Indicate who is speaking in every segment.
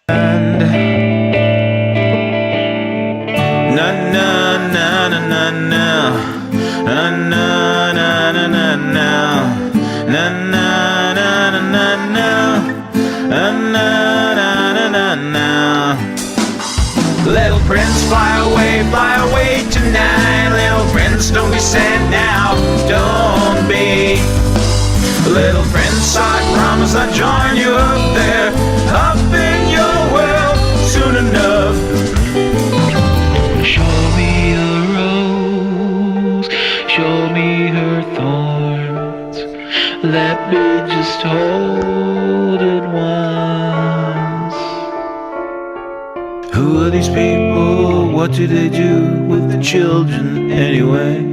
Speaker 1: And na na na na na na na na na na na na na na na na na na. Little prince, fly away tonight. Little prince, don't be sad now, don't be. Little prince, I promise I'll join you up there, up in your world soon enough.
Speaker 2: Show me a rose, show me her thorns. Let me just hold it once.
Speaker 1: Who are these people? What do they do with the children anyway?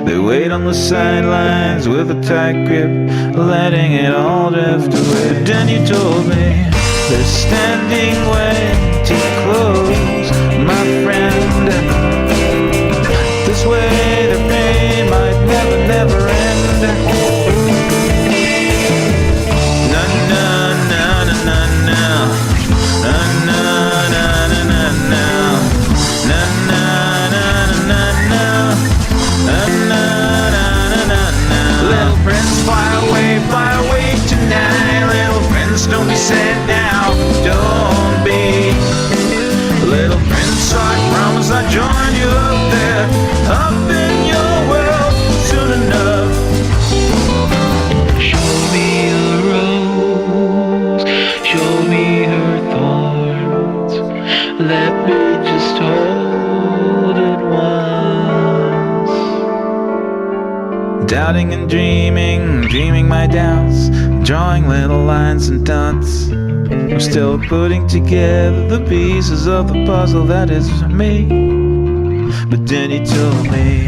Speaker 1: They wait on the sidelines with a tight grip, letting it all drift away. But then you told me they're standing way too close, my friend. This way the pain might never end. Na na na na na na na na na na na na na na na na. Little prince, fly away tonight. Little prince, don't be sad now, don't be. Little prince, I promise I'll join you up there, up in your world soon enough.
Speaker 2: Show me a rose, show me her thorns. Let me just hold it once.
Speaker 1: Doubting and dreaming my doubts, drawing little lines and dots. I'm still putting together the pieces of the puzzle that is me. But then he told me,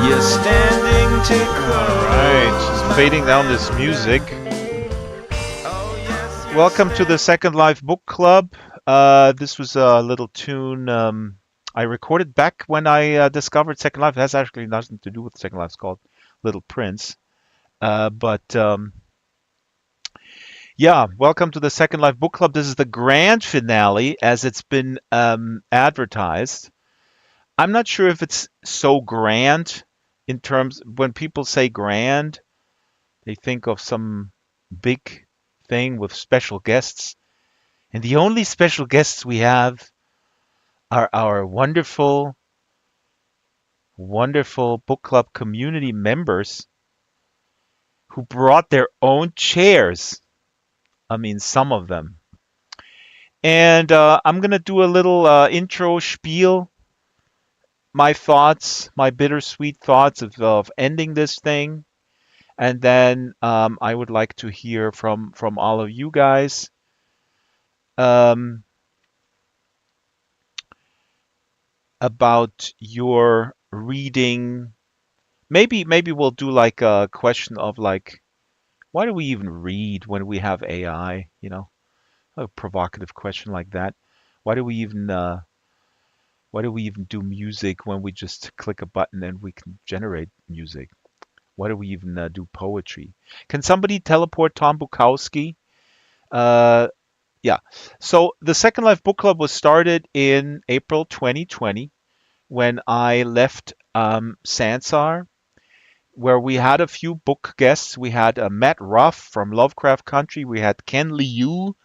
Speaker 1: you're standing too close.
Speaker 3: Alright, just fading down this music. Welcome to the Second Life Book Club. This was a little tune I recorded back when I discovered Second Life. It has actually nothing to do with Second Life. It's called Little Prince. Yeah, welcome to the Second Life Book Club. This is the grand finale as it's been advertised. I'm not sure if it's so grand in terms, when people say grand, they think of some big thing with special guests. And the only special guests we have are our wonderful, wonderful book club community members who brought their own chairs. I mean, some of them. And I'm going to do a little intro spiel, my thoughts, my bittersweet thoughts of ending this thing. And then I would like to hear from all of you guys. About your reading. Maybe we'll do like a question of like, why do we even read when we have AI? You know, a provocative question like that. Why do we even do music when we just click a button and we can generate music? Why do we even do poetry? Can somebody teleport Tom Bukowski? Yeah. So the Second Life Book Club was started in April 2020 when I left Sansar, where we had a few book guests. We had Matt Ruff from Lovecraft Country. We had Ken Liu,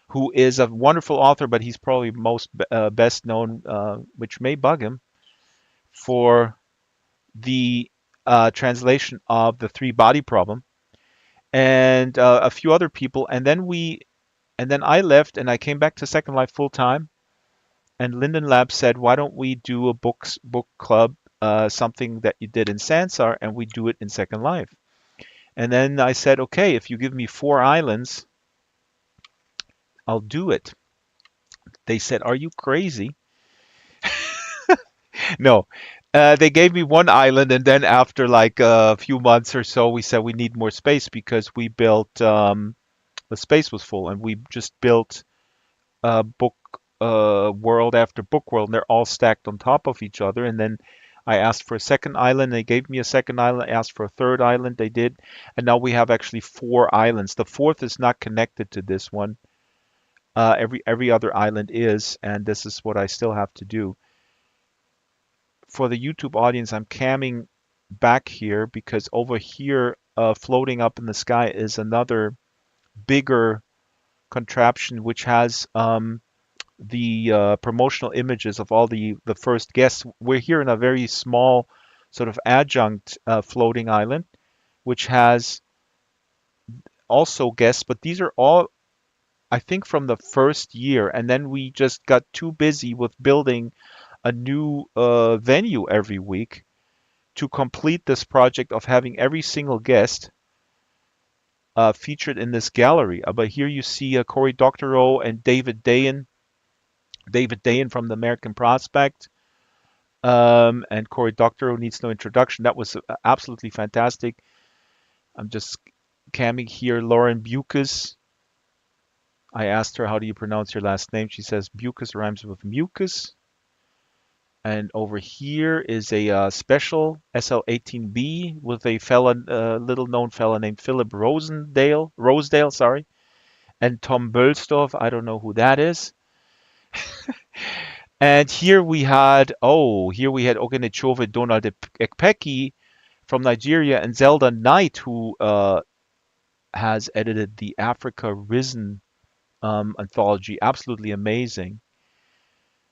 Speaker 3: who is a wonderful author, but he's probably most best known, which may bug him, for the translation of The Three Body Problem, and a few other people. And then I left and I came back to Second Life full time. And Linden Lab said, why don't we do a book club, something that you did in Sansar, and we do it in Second Life. And then I said, okay, if you give me 4 islands, I'll do it. They said, are you crazy? No. They gave me 1 island, and then after like a few months or so, we said we need more space because we built, the space was full, and we just built book world after book world, and they're all stacked on top of each other. And then I asked for a second island. They gave me a second island. I asked for a third island. They did. And now we have actually 4 islands. The fourth is not connected to this one. Every other island is, and this is what I still have to do. For the YouTube audience, I'm camming back here because over here, floating up in the sky, is another bigger contraption which has the promotional images of all the first guests. We're here in a very small sort of adjunct floating island, which has also guests, but these are all, I think, from the first year, and then we just got too busy with building a new venue every week to complete this project of having every single guest featured in this gallery. But here you see Cory Doctorow and David Dayan from the American Prospect. And Cory Doctorow needs no introduction. That was absolutely fantastic. I'm just camming here. Lauren Bucas. I asked her, how do you pronounce your last name? She says Bucas rhymes with mucus. And over here is a special SL18B with a fella, little known fella named Philip Rosedale, sorry, and Tom Bölsdorf. I don't know who that is. And here we had Ogenichove Donald Ekpeki from Nigeria and Zelda Knight, who has edited the Africa Risen anthology. Absolutely amazing.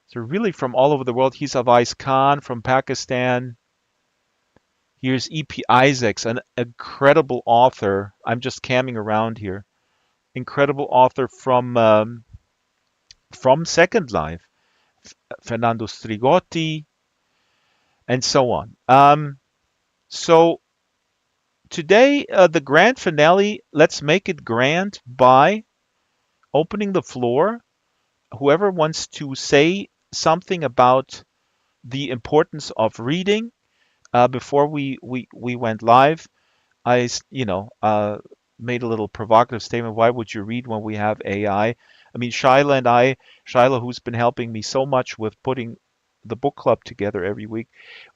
Speaker 3: So really from all over the world. He's Avais Khan from Pakistan. Here's E.P. Isaacs, an incredible author. I'm just camming around here. Incredible author from Second Life. Fernando Strigotti, and so on. So today, the grand finale, let's make it grand by opening the floor. Whoever wants to say something about the importance of reading before we went live, made a little provocative statement. Why would you read when we have AI? I mean, Shyla, who's been helping me so much with putting the book club together every week,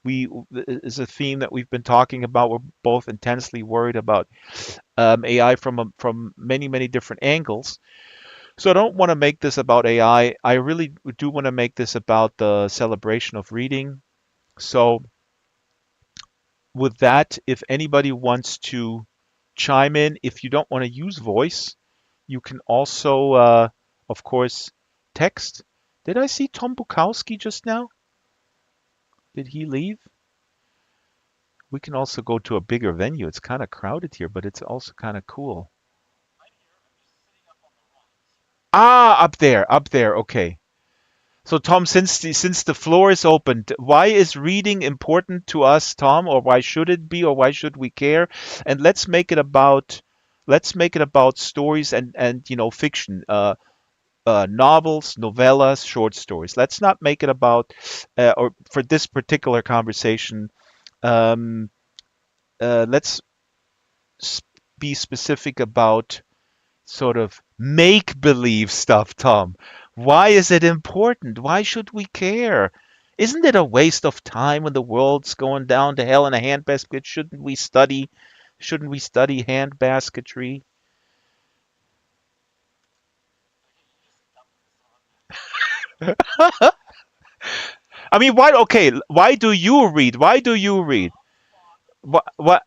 Speaker 3: we is a theme that we've been talking about. We're both intensely worried about AI from many different angles. So I don't want to make this about AI. I really do want to make this about the celebration of reading. So with that, if anybody wants to chime in, if you don't want to use voice, you can also, of course, text. Did I see Tom Bukowski just now? Did he leave? We can also go to a bigger venue. It's kind of crowded here, but it's also kind of cool. Ah, up there. Okay. So Tom, since the floor is open, why is reading important to us, Tom, or why should it be, or why should we care? And let's make it about stories and fiction, novels, novellas, short stories. Let's not make it about, or for this particular conversation, um, let's be specific about sort of make believe stuff, Tom. Why is it important? Why should we care? Isn't it a waste of time when the world's going down to hell in a handbasket? Shouldn't we study handbasketry? I mean, why okay, why do you read? Why do you read? What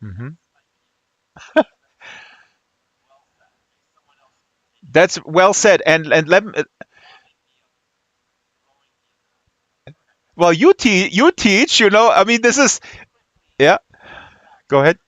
Speaker 3: hmm That's well said. And let me, well, you teach, I mean, this is yeah, go ahead.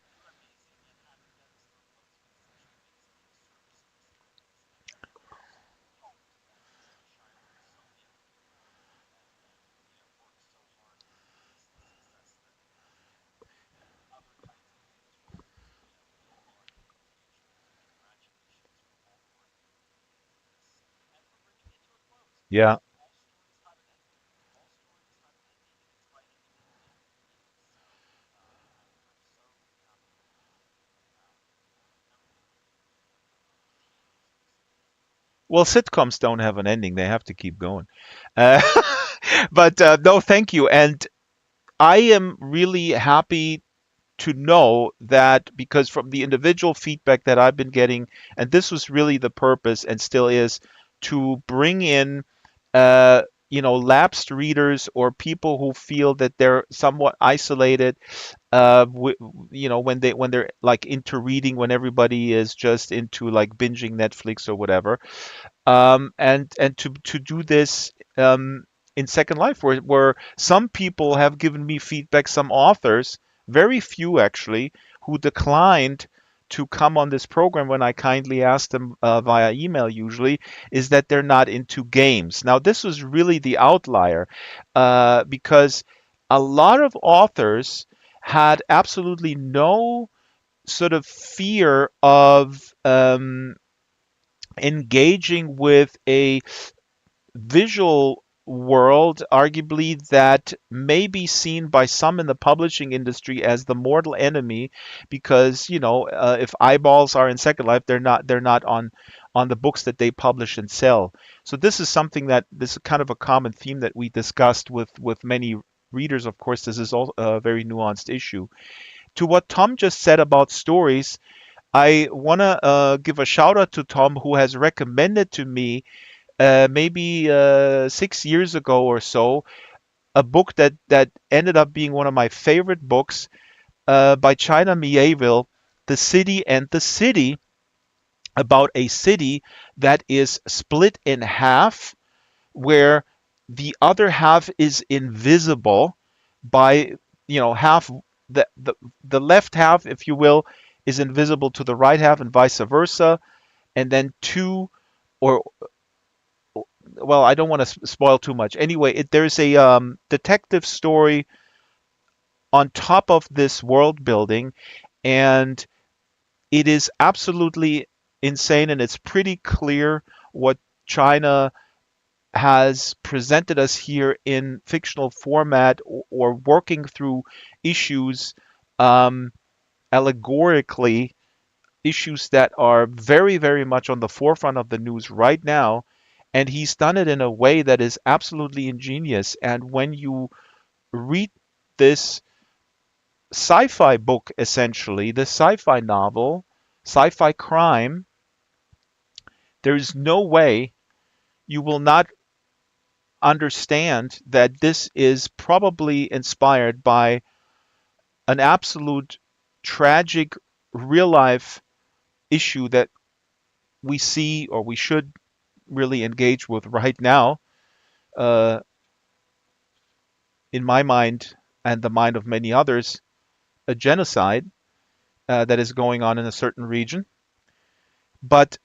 Speaker 3: Yeah. Well, sitcoms don't have an ending; they have to keep going. Uh, but no, thank you. And I am really happy to know that, because from the individual feedback that I've been getting, and this was really the purpose and still is, to bring in uh, lapsed readers or people who feel that they're somewhat isolated, when they're like into reading, when everybody is just into like binging Netflix or whatever, and to do this in Second Life, where some people have given me feedback, some authors, very few actually, who declined to come on this program when I kindly asked them via email, usually, is that they're not into games. Now, this was really the outlier, because a lot of authors had absolutely no sort of fear of engaging with a visual world, arguably, that may be seen by some in the publishing industry as the mortal enemy, because if eyeballs are in Second Life, they're not on the books that they publish and sell. So this is kind of a common theme that we discussed with many readers. Of course, this is all a very nuanced issue. To what Tom just said about stories, I want to give a shout out to Tom, who has recommended to me, maybe 6 years ago or so, a book that ended up being one of my favorite books, by China Mieville, The City and the City, about a city that is split in half, where the other half is invisible by, half, the left half, if you will, is invisible to the right half, and vice versa. And then two, or, well, I don't want to spoil too much. Anyway, there's a detective story on top of this world building, and it is absolutely insane, and it's pretty clear what China has presented us here in fictional format, or working through issues, um, allegorically, issues that are very, very much on the forefront of the news right now. And he's done it in a way that is absolutely ingenious. And when you read this sci-fi book, essentially, this sci-fi novel, sci-fi crime, there's no way you will not understand that this is probably inspired by an absolute tragic real life issue that we see, or we should really engage with right now, uh, in my mind and the mind of many others, a genocide that is going on in a certain region. But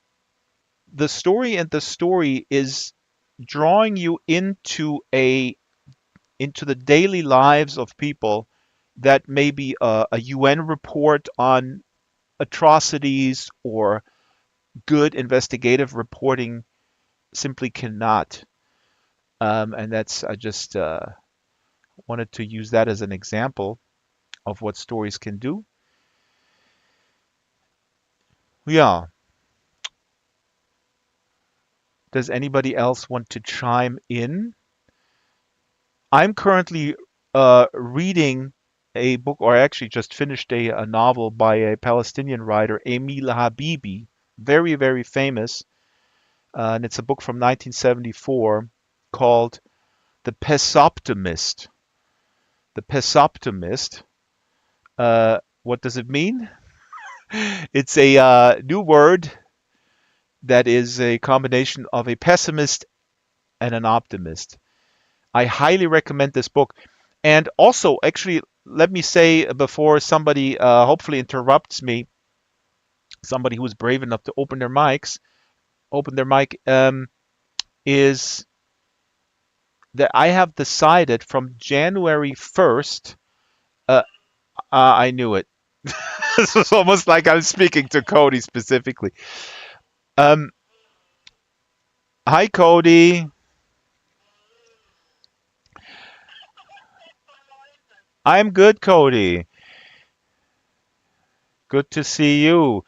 Speaker 3: the story is drawing you into the daily lives of people that maybe a UN report on atrocities or good investigative reporting simply cannot. And that's I just wanted to use that as an example of what stories can do. Yeah. Does anybody else want to chime in? I'm currently reading a book, or I actually just finished a novel by a Palestinian writer, Emil Habibi, very, very famous. And it's a book from 1974 called The Pesoptimist. The Pesoptimist. What does it mean? It's a new word that is a combination of a pessimist and an optimist. I highly recommend this book. And also, actually, let me say, before somebody hopefully interrupts me, somebody who is brave enough to open their mic, is that I have decided from January 1st, uh, I knew it. This was almost like I'm speaking to Cody specifically. Um, Hi, Cody. I'm good, Cody. Good to see you.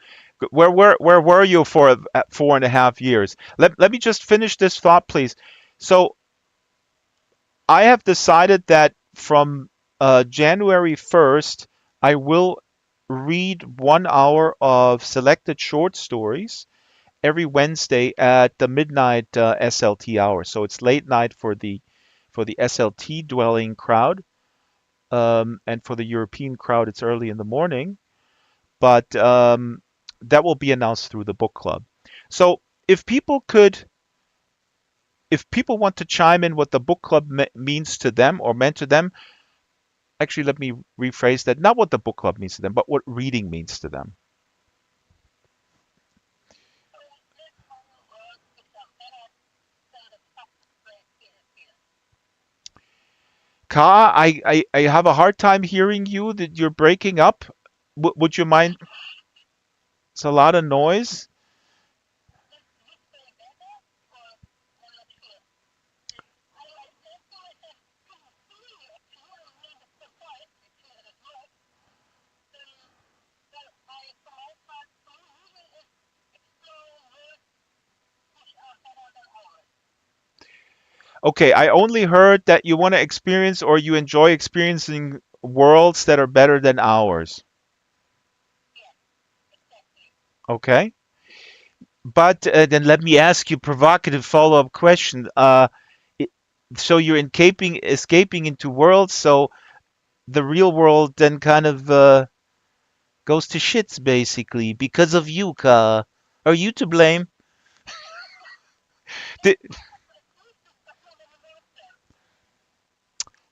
Speaker 3: Where were you for 4.5 years? Let me just finish this thought, please. So I have decided that from January 1st, I will read 1 hour of selected short stories every Wednesday at the midnight SLT hour. So it's late night for the SLT dwelling crowd, and for the European crowd, it's early in the morning. But that will be announced through the book club. So if people could, if people want to chime in what the book club means to them or meant to them, actually, let me rephrase that. Not what the book club means to them, but what reading means to them. Ka, I have a hard time hearing you. That you're breaking up. Would you mind? It's a lot of noise. Okay, I only heard that you want to experience or you enjoy experiencing worlds that are better than ours. Okay. But then let me ask you a provocative follow-up question. I- so you're escaping into worlds, so the real world then kind of goes to shits basically because of you, Ka. Are you to blame? Di-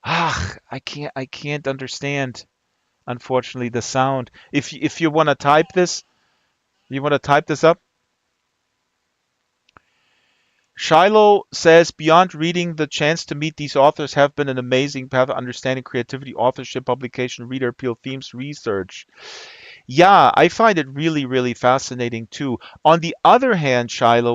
Speaker 3: I can't understand, unfortunately, the sound. If you want to type this, you want to type this up? Shiloh says, beyond reading, the chance to meet these authors have been an amazing path of understanding creativity, authorship, publication, reader appeal, themes, research. Yeah, I find it really, really fascinating too. On the other hand, Shiloh,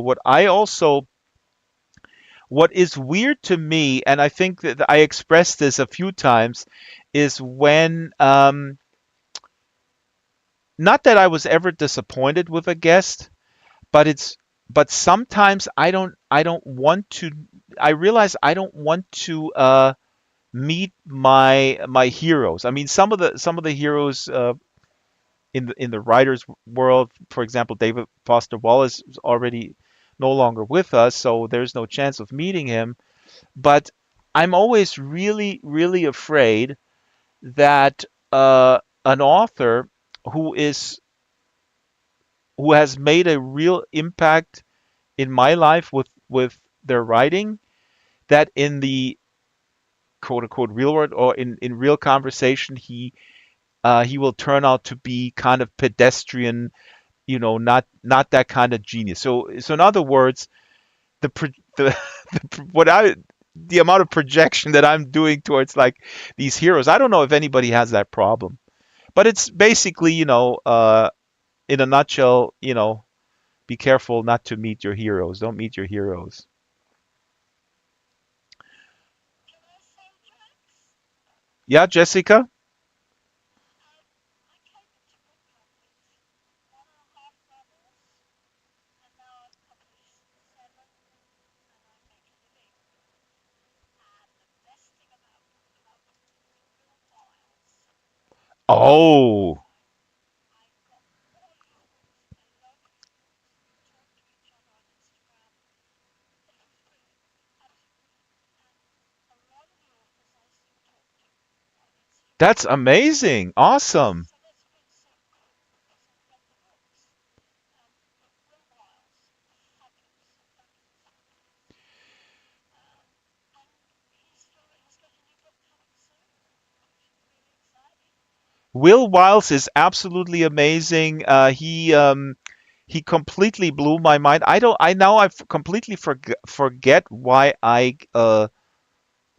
Speaker 3: what is weird to me, and I think that I expressed this a few times, is when, not that I was ever disappointed with a guest, but but sometimes I don't want to, I realize I don't want to meet my heroes. I mean, some of the heroes in the writers world, for example, David Foster Wallace is already no longer with us, so there's no chance of meeting him. But I'm always really, really afraid that an author who is who has made a real impact in my life with their writing, that in the quote unquote real world or in real conversation, he will turn out to be kind of pedestrian, not that kind of genius. So in other words, the the, what I the amount of projection that I'm doing towards like these heroes, I don't know if anybody has that problem, but it's basically, in a nutshell, be careful not to meet your heroes. Don't meet your heroes. Yeah, Jessica. Oh, that's amazing. Awesome. Will Wiles is absolutely amazing. He completely blew my mind. I now I completely forget why I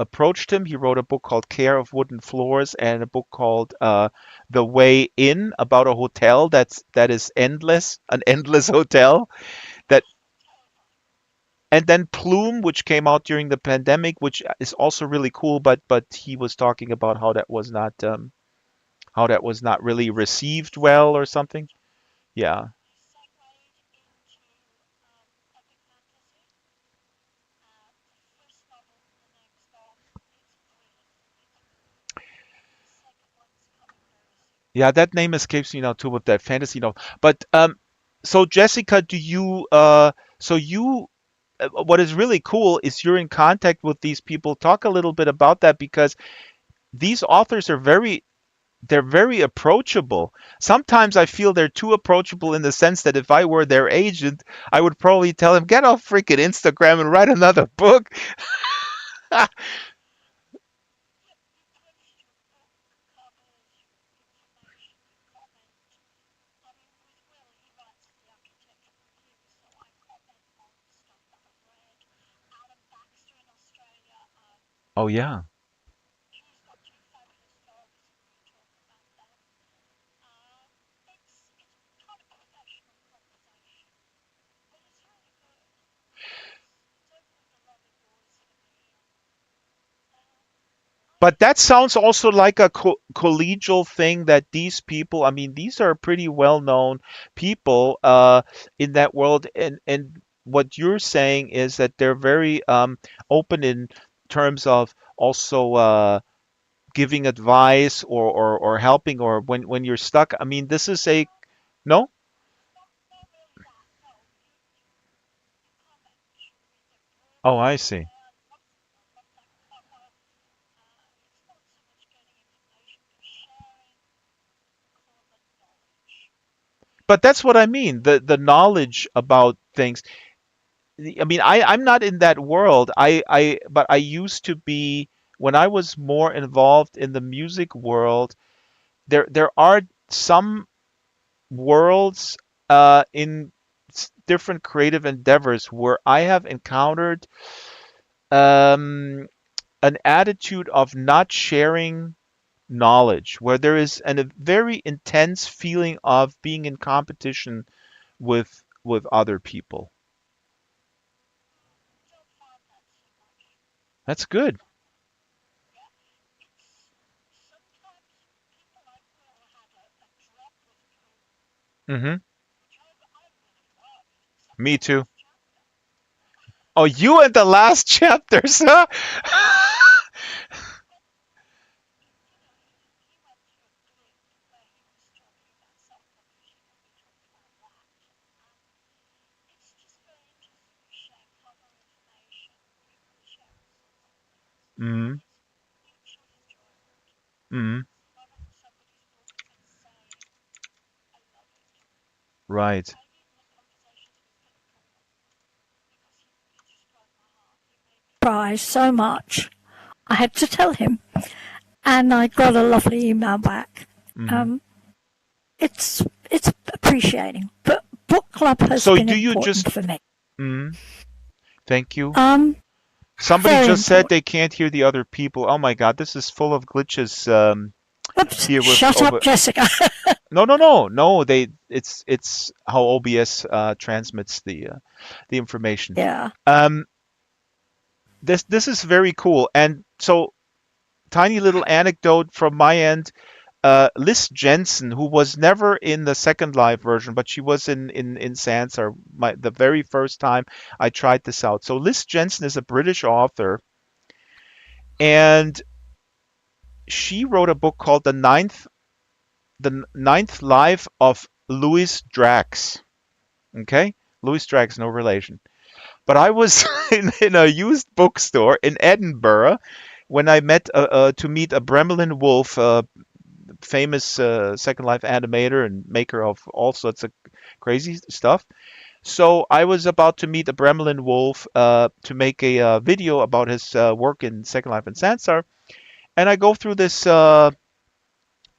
Speaker 3: approached him. He wrote a book called Care of Wooden Floors and a book called The Way In, about a hotel that is endless, an endless hotel. That And then Plume, which came out during the pandemic, which is also really cool, but he was talking about how that was not really received well or something. Yeah. Yeah, that name escapes me now too with that fantasy novel. But so Jessica, do you so you what is really cool is you're in contact with these people. Talk a little bit about that because these authors are they're very approachable. Sometimes I feel they're too approachable in the sense that if I were their agent, I would probably tell him, get off freaking Instagram and write another book. Oh yeah. But that sounds also like a collegial thing that these people, I mean, these are pretty well-known people in that world. And what you're saying is that they're very open in terms of also giving advice or helping or when you're stuck. I mean, this is a no? Oh, I see. But that's what I mean. The knowledge about things. I mean, I'm not in that world. But I used to be when I was more involved in the music world. There are some worlds in different creative endeavors where I have encountered um, an attitude of not sharing knowledge, where there is a very intense feeling of being in competition with other people. That's good. Hmm. Me too. Oh, you in the last chapters, huh? Hmm. Hmm. Right.
Speaker 4: Surprised so much. I had to tell him, and I got a lovely email back.
Speaker 3: Hmm.
Speaker 4: Um, it's appreciating, but book club has
Speaker 3: So
Speaker 4: been
Speaker 3: do you just?
Speaker 4: important for me.
Speaker 3: Mm, thank you.
Speaker 4: Um,
Speaker 3: Somebody
Speaker 4: Very
Speaker 3: just said
Speaker 4: important.
Speaker 3: they can't hear the other people. Oh my God, this is full of glitches
Speaker 4: Oops!
Speaker 3: here with
Speaker 4: Shut up,
Speaker 3: over.
Speaker 4: Jessica.
Speaker 3: No, no, no, no. It's how OBS transmits the information.
Speaker 4: Yeah.
Speaker 3: Um, this is very cool. And so, tiny little anecdote from my end. Liz Jensen, who was never in the second live version, but she was in Sansar the very first time I tried this out. So Liz Jensen is a British author, and she wrote a book called The Ninth Life of Louis Drax. Okay, Louis Drax, no relation. But I was in a used bookstore in Edinburgh when I met to meet a Bremelin Wolf, famous Second Life animator and maker of all sorts of crazy stuff. So I was about to meet a Bremelin Wolf to make a video about his work in Second Life and Sansar, and I go through this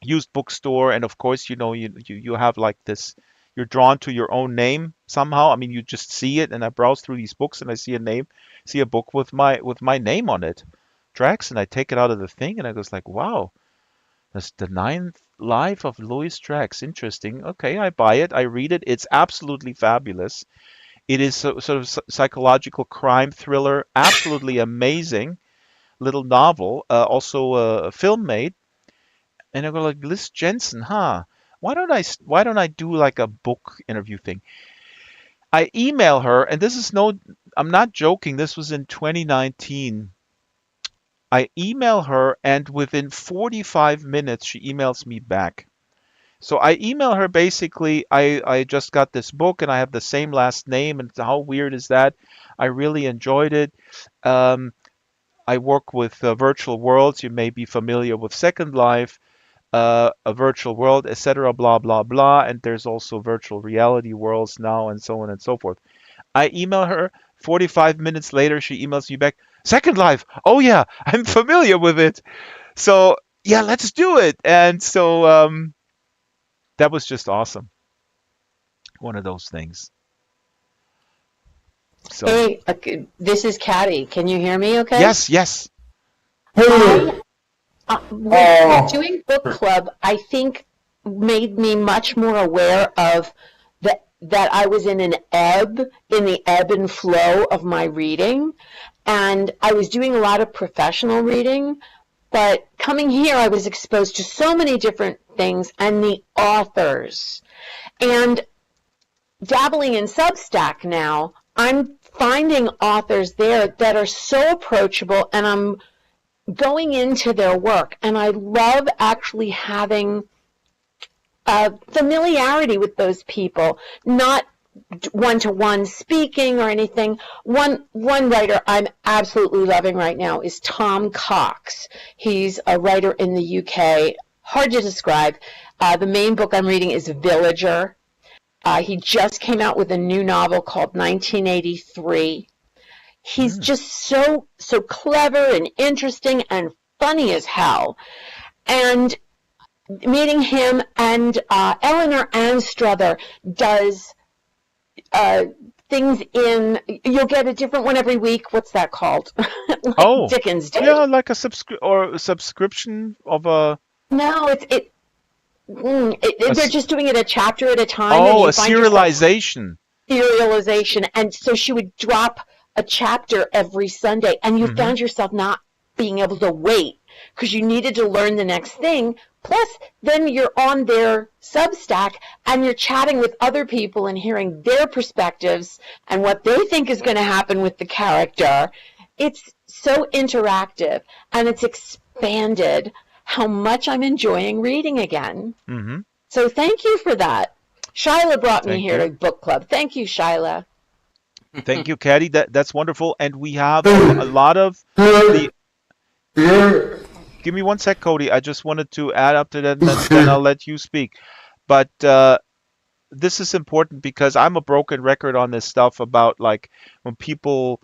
Speaker 3: used bookstore, and of course, you have like this. You're drawn to your own name somehow. I mean, you just see it, and I browse through these books, and I see a name, see a book with my name on it, Drax, and I take it out of the thing, and I was like, wow, that's the ninth life of Louis Drax. Interesting. Okay, I buy it. I read it. It's absolutely fabulous. It is sort of psychological crime thriller. Absolutely amazing little novel. Also a film made. And I go like, Liz Jensen, huh? Why don't I do like a book interview thing? I email her, and this is no, I'm not joking. This was in 2019. I email her, and within 45 minutes, she emails me back. So I email her basically, I just got this book and I have the same last name, and how weird is that? I really enjoyed it. Um, I work with virtual worlds. You may be familiar with Second Life, a virtual world, etc., blah, blah, blah. And there's also virtual reality worlds now, and so on and so forth. I email her. 45 minutes later, she emails me back, Second Life. Oh, yeah, I'm familiar with it. So, yeah, let's do it. And so that was just awesome. One of those things. So,
Speaker 5: Hey, this is Caddy. Can you hear me okay?
Speaker 3: yes, yes.
Speaker 5: I, with doing book club, I think made me much more aware of that I was in the ebb and flow of my reading. And I was doing a lot of professional reading, but coming here, I was exposed to so many different things and the authors. And dabbling in Substack now, I'm finding authors there that are so approachable, and I'm going into their work. And I love actually having familiarity with those people, not one-to-one speaking or anything. One writer I'm absolutely loving right now is Tom Cox. He's a writer in the UK, hard to describe. The main book I'm reading is Villager. He just came out with a new novel called 1983. He's just so clever and interesting and funny as hell. And meeting him, and Eleanor Anstruther does things in, you'll get a different one every week. What's that called? Like Dickens did.
Speaker 3: Yeah, like a subscription of a.
Speaker 5: No, they're just doing it a chapter at a time.
Speaker 3: Oh, a serialization.
Speaker 5: Serialization. And so she would drop a chapter every Sunday, and you found yourself not being able to wait because you needed to learn the next thing. Plus, then you're on their Substack and you're chatting with other people and hearing their perspectives and what they think is going to happen with the character. It's so interactive, and it's expanded how much I'm enjoying reading again. So thank you for that. Shyla brought me here to book club. Thank you, Shyla.
Speaker 3: Thank you, Caddy. That's wonderful. And we have a lot of the. Give me 1 sec, Cody. I just wanted to add up to that, and then I'll let you speak. But this is important because I'm a broken record on this stuff about, like, when people,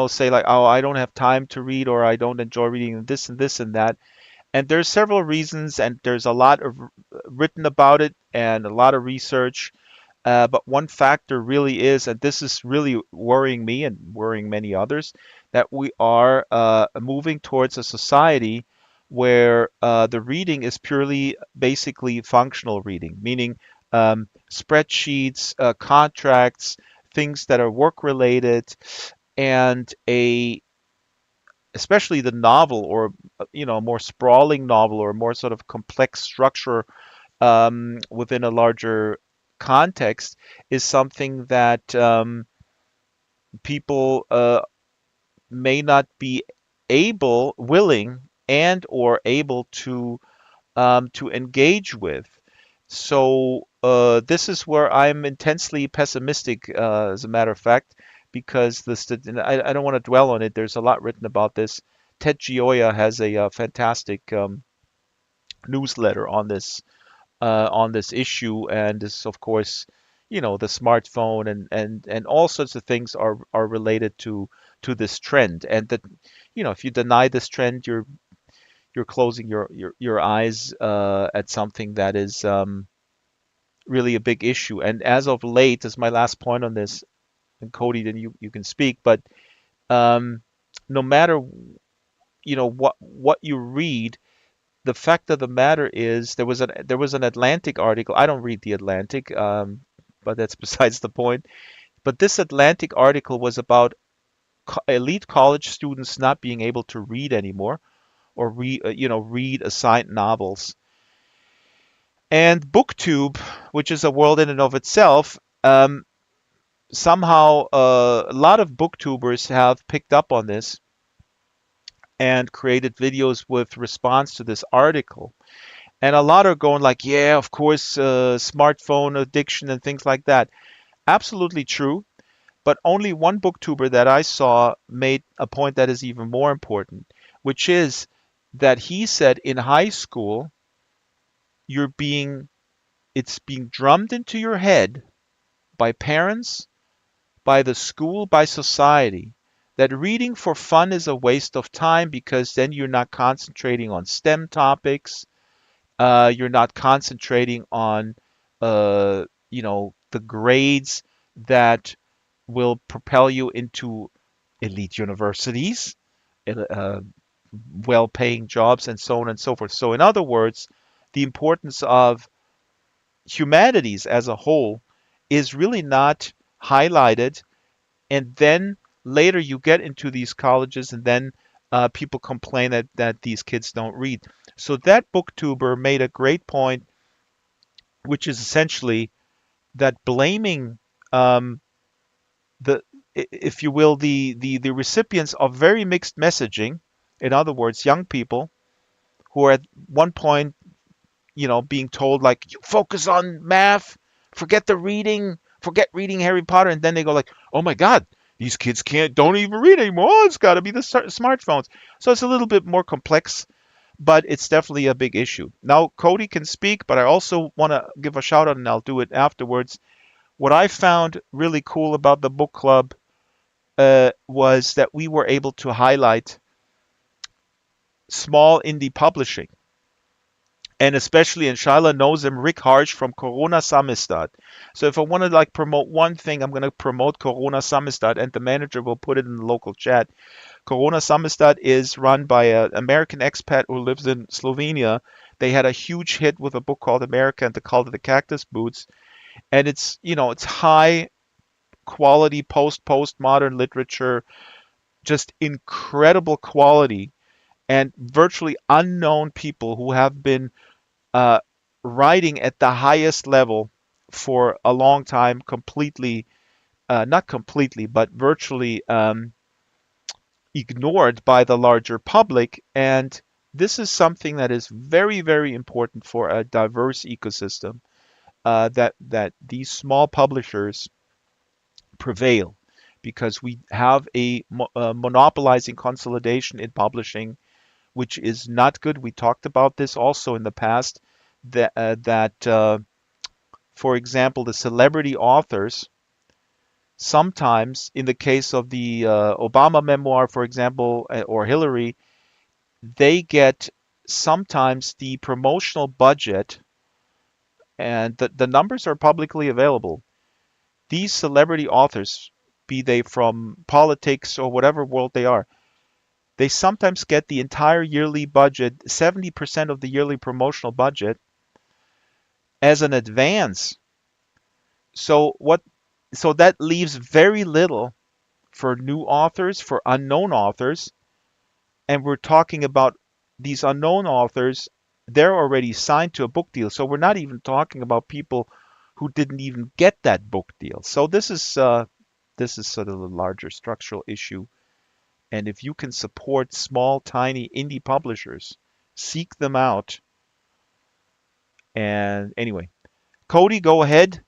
Speaker 3: say like, oh, I don't have time to read, or I don't enjoy reading this and this and that. And there's several reasons, and there's a lot of written about it and a lot of research. But one factor really is, and this is really worrying me and worrying many others, that we are moving towards a society where the reading is purely basically functional reading, meaning spreadsheets, contracts, things that are work related, and especially the novel, or a more sprawling novel, or more sort of complex structure within a larger context, is something that people may not be willing and or able to engage with. So this is where I'm intensely pessimistic, as a matter of fact, because I don't want to dwell on it. There's a lot written about this. Ted Gioia has a fantastic newsletter on this issue, and this, of course, the smartphone and all sorts of things are related to this trend, and that if you deny this trend, you're closing your eyes at something that is really a big issue. And as of late, as my last point on this, and Cody, then you can speak, but no matter what you read, the fact of the matter is there was an Atlantic article. I don't read the Atlantic, but that's besides the point. But this Atlantic article was about elite college students not being able to read anymore, or read assigned novels. And BookTube, which is a world in and of itself, somehow a lot of booktubers have picked up on this and created videos with response to this article. And a lot are going like, yeah, of course, smartphone addiction and things like that. Absolutely true. But only one booktuber that I saw made a point that is even more important, which is that he said in high school, you're being, it's being drummed into your head by parents, by the school, by society, that reading for fun is a waste of time because then you're not concentrating on STEM topics. You're not concentrating on, the grades that will propel you into elite universities, uh, well-paying jobs, and so on and so forth. So, in other words, the importance of humanities as a whole is really not highlighted. And then later you get into these colleges, and then people complain that these kids don't read. So that booktuber made a great point, which is essentially that blaming um, the, if you will, the recipients of very mixed messaging, in other words, young people who are at one point, being told like, you focus on math, forget the reading, forget reading Harry Potter, and then they go like, oh my God, these kids don't even read anymore. Oh, it's got to be the smartphones. So it's a little bit more complex, but it's definitely a big issue. Now, Cody can speak, but I also want to give a shout out, and I'll do it afterwards. What I found really cool about the book club was that we were able to highlight small indie publishing. And especially, and Shyla knows him, Rick Harsh from Corona Samizdat. So if I want to like promote one thing, I'm going to promote Corona Samizdat, and the manager will put it in the local chat. Corona Samizdat is run by an American expat who lives in Slovenia. They had a huge hit with a book called America and the Cult of the Cactus Boots. And it's high quality postmodern literature, just incredible quality, and virtually unknown people who have been uh, writing at the highest level for a long time, completely, not completely, but virtually ignored by the larger public. And this is something that is very, very important for a diverse ecosystem, that these small publishers prevail, because we have a monopolizing consolidation in publishing, which is not good. We talked about this also in the past, that for example, the celebrity authors, sometimes, in the case of the Obama memoir, for example, or Hillary, they get sometimes the promotional budget, and the numbers are publicly available. These celebrity authors, be they from politics or whatever world they are, they sometimes get the entire yearly budget, 70% of the yearly promotional budget, as an advance. So that leaves very little for new authors, for unknown authors, and we're talking about these unknown authors, they're already signed to a book deal. So we're not even talking about people who didn't even get that book deal. So this is sort of a larger structural issue. And if you can support small, tiny indie publishers, seek them out. And anyway, Cody, go ahead.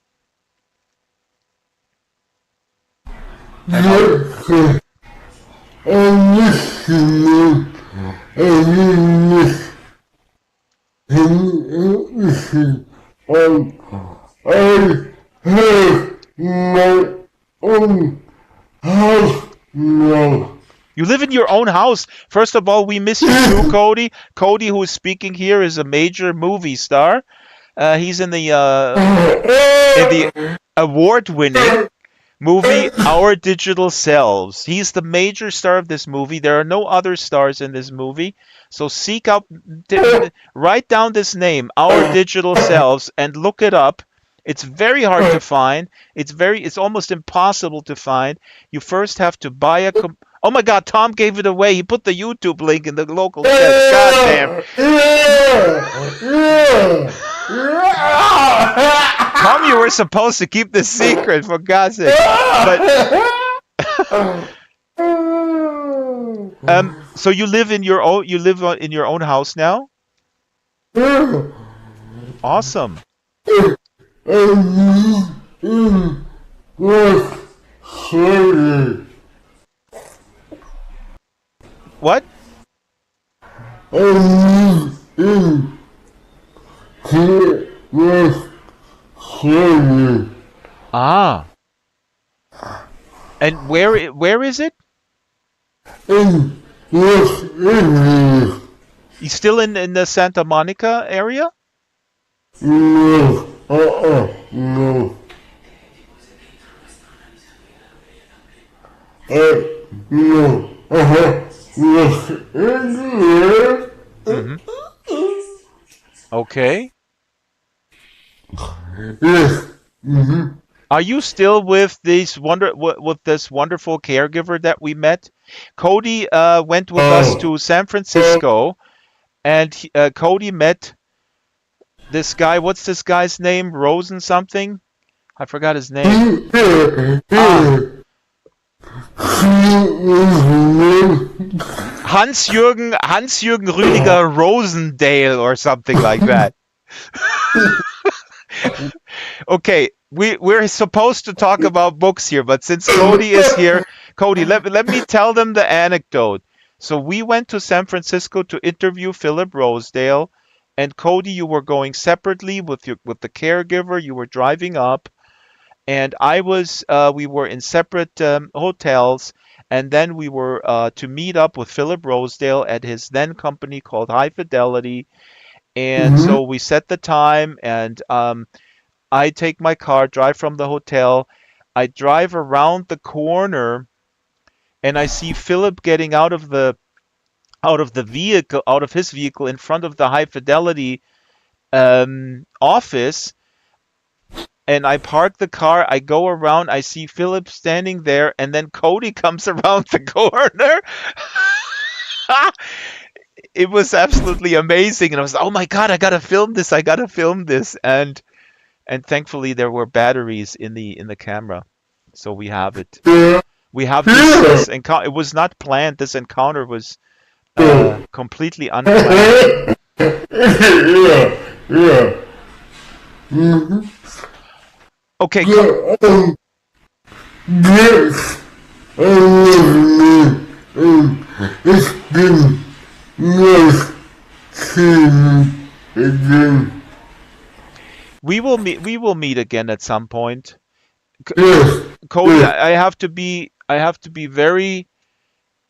Speaker 6: Yes, and listen, and listen, I have my own house now.
Speaker 3: You live in your own house. First of all, we miss you too, Cody. Cody, who is speaking here, is a major movie star. He's in the award-winning movie Our Digital Selves. He's the major star of this movie. There are no other stars in this movie. So seek out, write down this name, Our Digital Selves, and look it up. It's very hard to find. It's almost impossible to find. You first have to buy a Oh my God, Tom gave it away. He put the YouTube link in the local chat. God damn. Tom, you were supposed to keep this secret, for God's sake. So you live in your own house now? Awesome. What? Ah. And where is it? You still in the Santa Monica area?
Speaker 6: No. No. No. Yes.
Speaker 3: Mm-hmm. Okay.
Speaker 6: Yes. Mm-hmm.
Speaker 3: Are you still with this wonderful caregiver that we met? Cody went with us to San Francisco, and Cody met this guy. What's this guy's name? Rosen something? I forgot his name. Hans-Jürgen Rüdiger Rosendale or something like that. Okay, we're supposed to talk about books here, but since Cody is here, Cody, let me tell them the anecdote. So we went to San Francisco to interview Philip Rosedale, and Cody, you were going separately with the caregiver. You were driving up, and we were in separate hotels, and then we were to meet up with Philip Rosedale at his then company called High Fidelity, and so we set the time, and I take my car, drive from the hotel. I drive around the corner, and I see Philip getting out of his vehicle in front of the High Fidelity office. And I park the car. I go around. I see Philip standing there, and then Cody comes around the corner. It was absolutely amazing, and I was like, "Oh my God, I gotta film this! I gotta film this!" And thankfully there were batteries in the camera, so we have it. We have this encounter. It was not planned. This encounter was completely unplanned. Okay.
Speaker 6: Yes. It's been nice seeing you again.
Speaker 3: We will meet again at some point.
Speaker 6: Yes.
Speaker 3: Cody,
Speaker 6: Yes.
Speaker 3: I have to be very,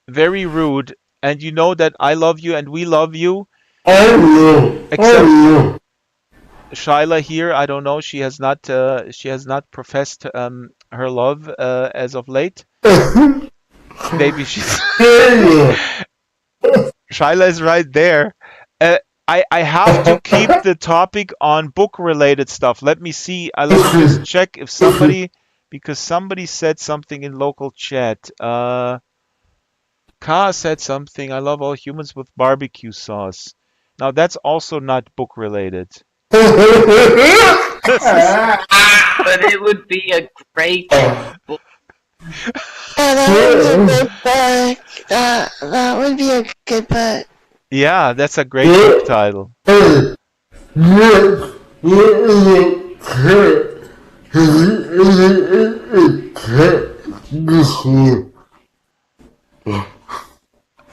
Speaker 3: very rude, and you know that I love you and we love you.
Speaker 6: I know.
Speaker 3: Except Shyla here, I don't know. She has not professed her love as of late. Maybe she's Shyla is right there. I have to keep the topic on book related stuff. Let me see. Let me just check if because somebody said something in local chat. Ka said something. I love all humans with barbecue sauce. Now that's also not book related.
Speaker 2: But it would be a great book.
Speaker 7: That would be a good book. That would be a good book.
Speaker 3: Yeah, that's a great book title.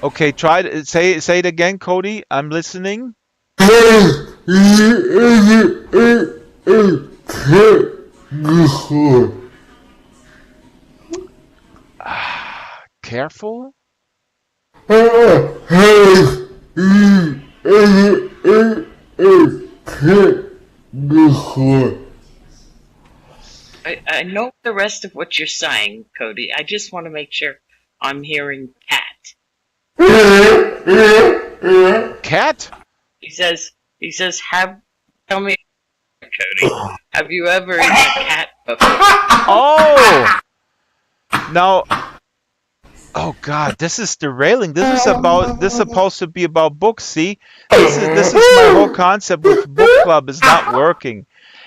Speaker 3: Okay, try to say it again, Cody. I'm listening. Careful.
Speaker 2: I know the rest of what you're saying, Cody. I just want to make sure I'm hearing cat.
Speaker 3: Cat?
Speaker 2: He says, tell me, Cody, have you ever eaten a cat before?
Speaker 3: Oh! Now, oh God, this is derailing. This is supposed to be about books. See, this is my whole concept with book club is not working.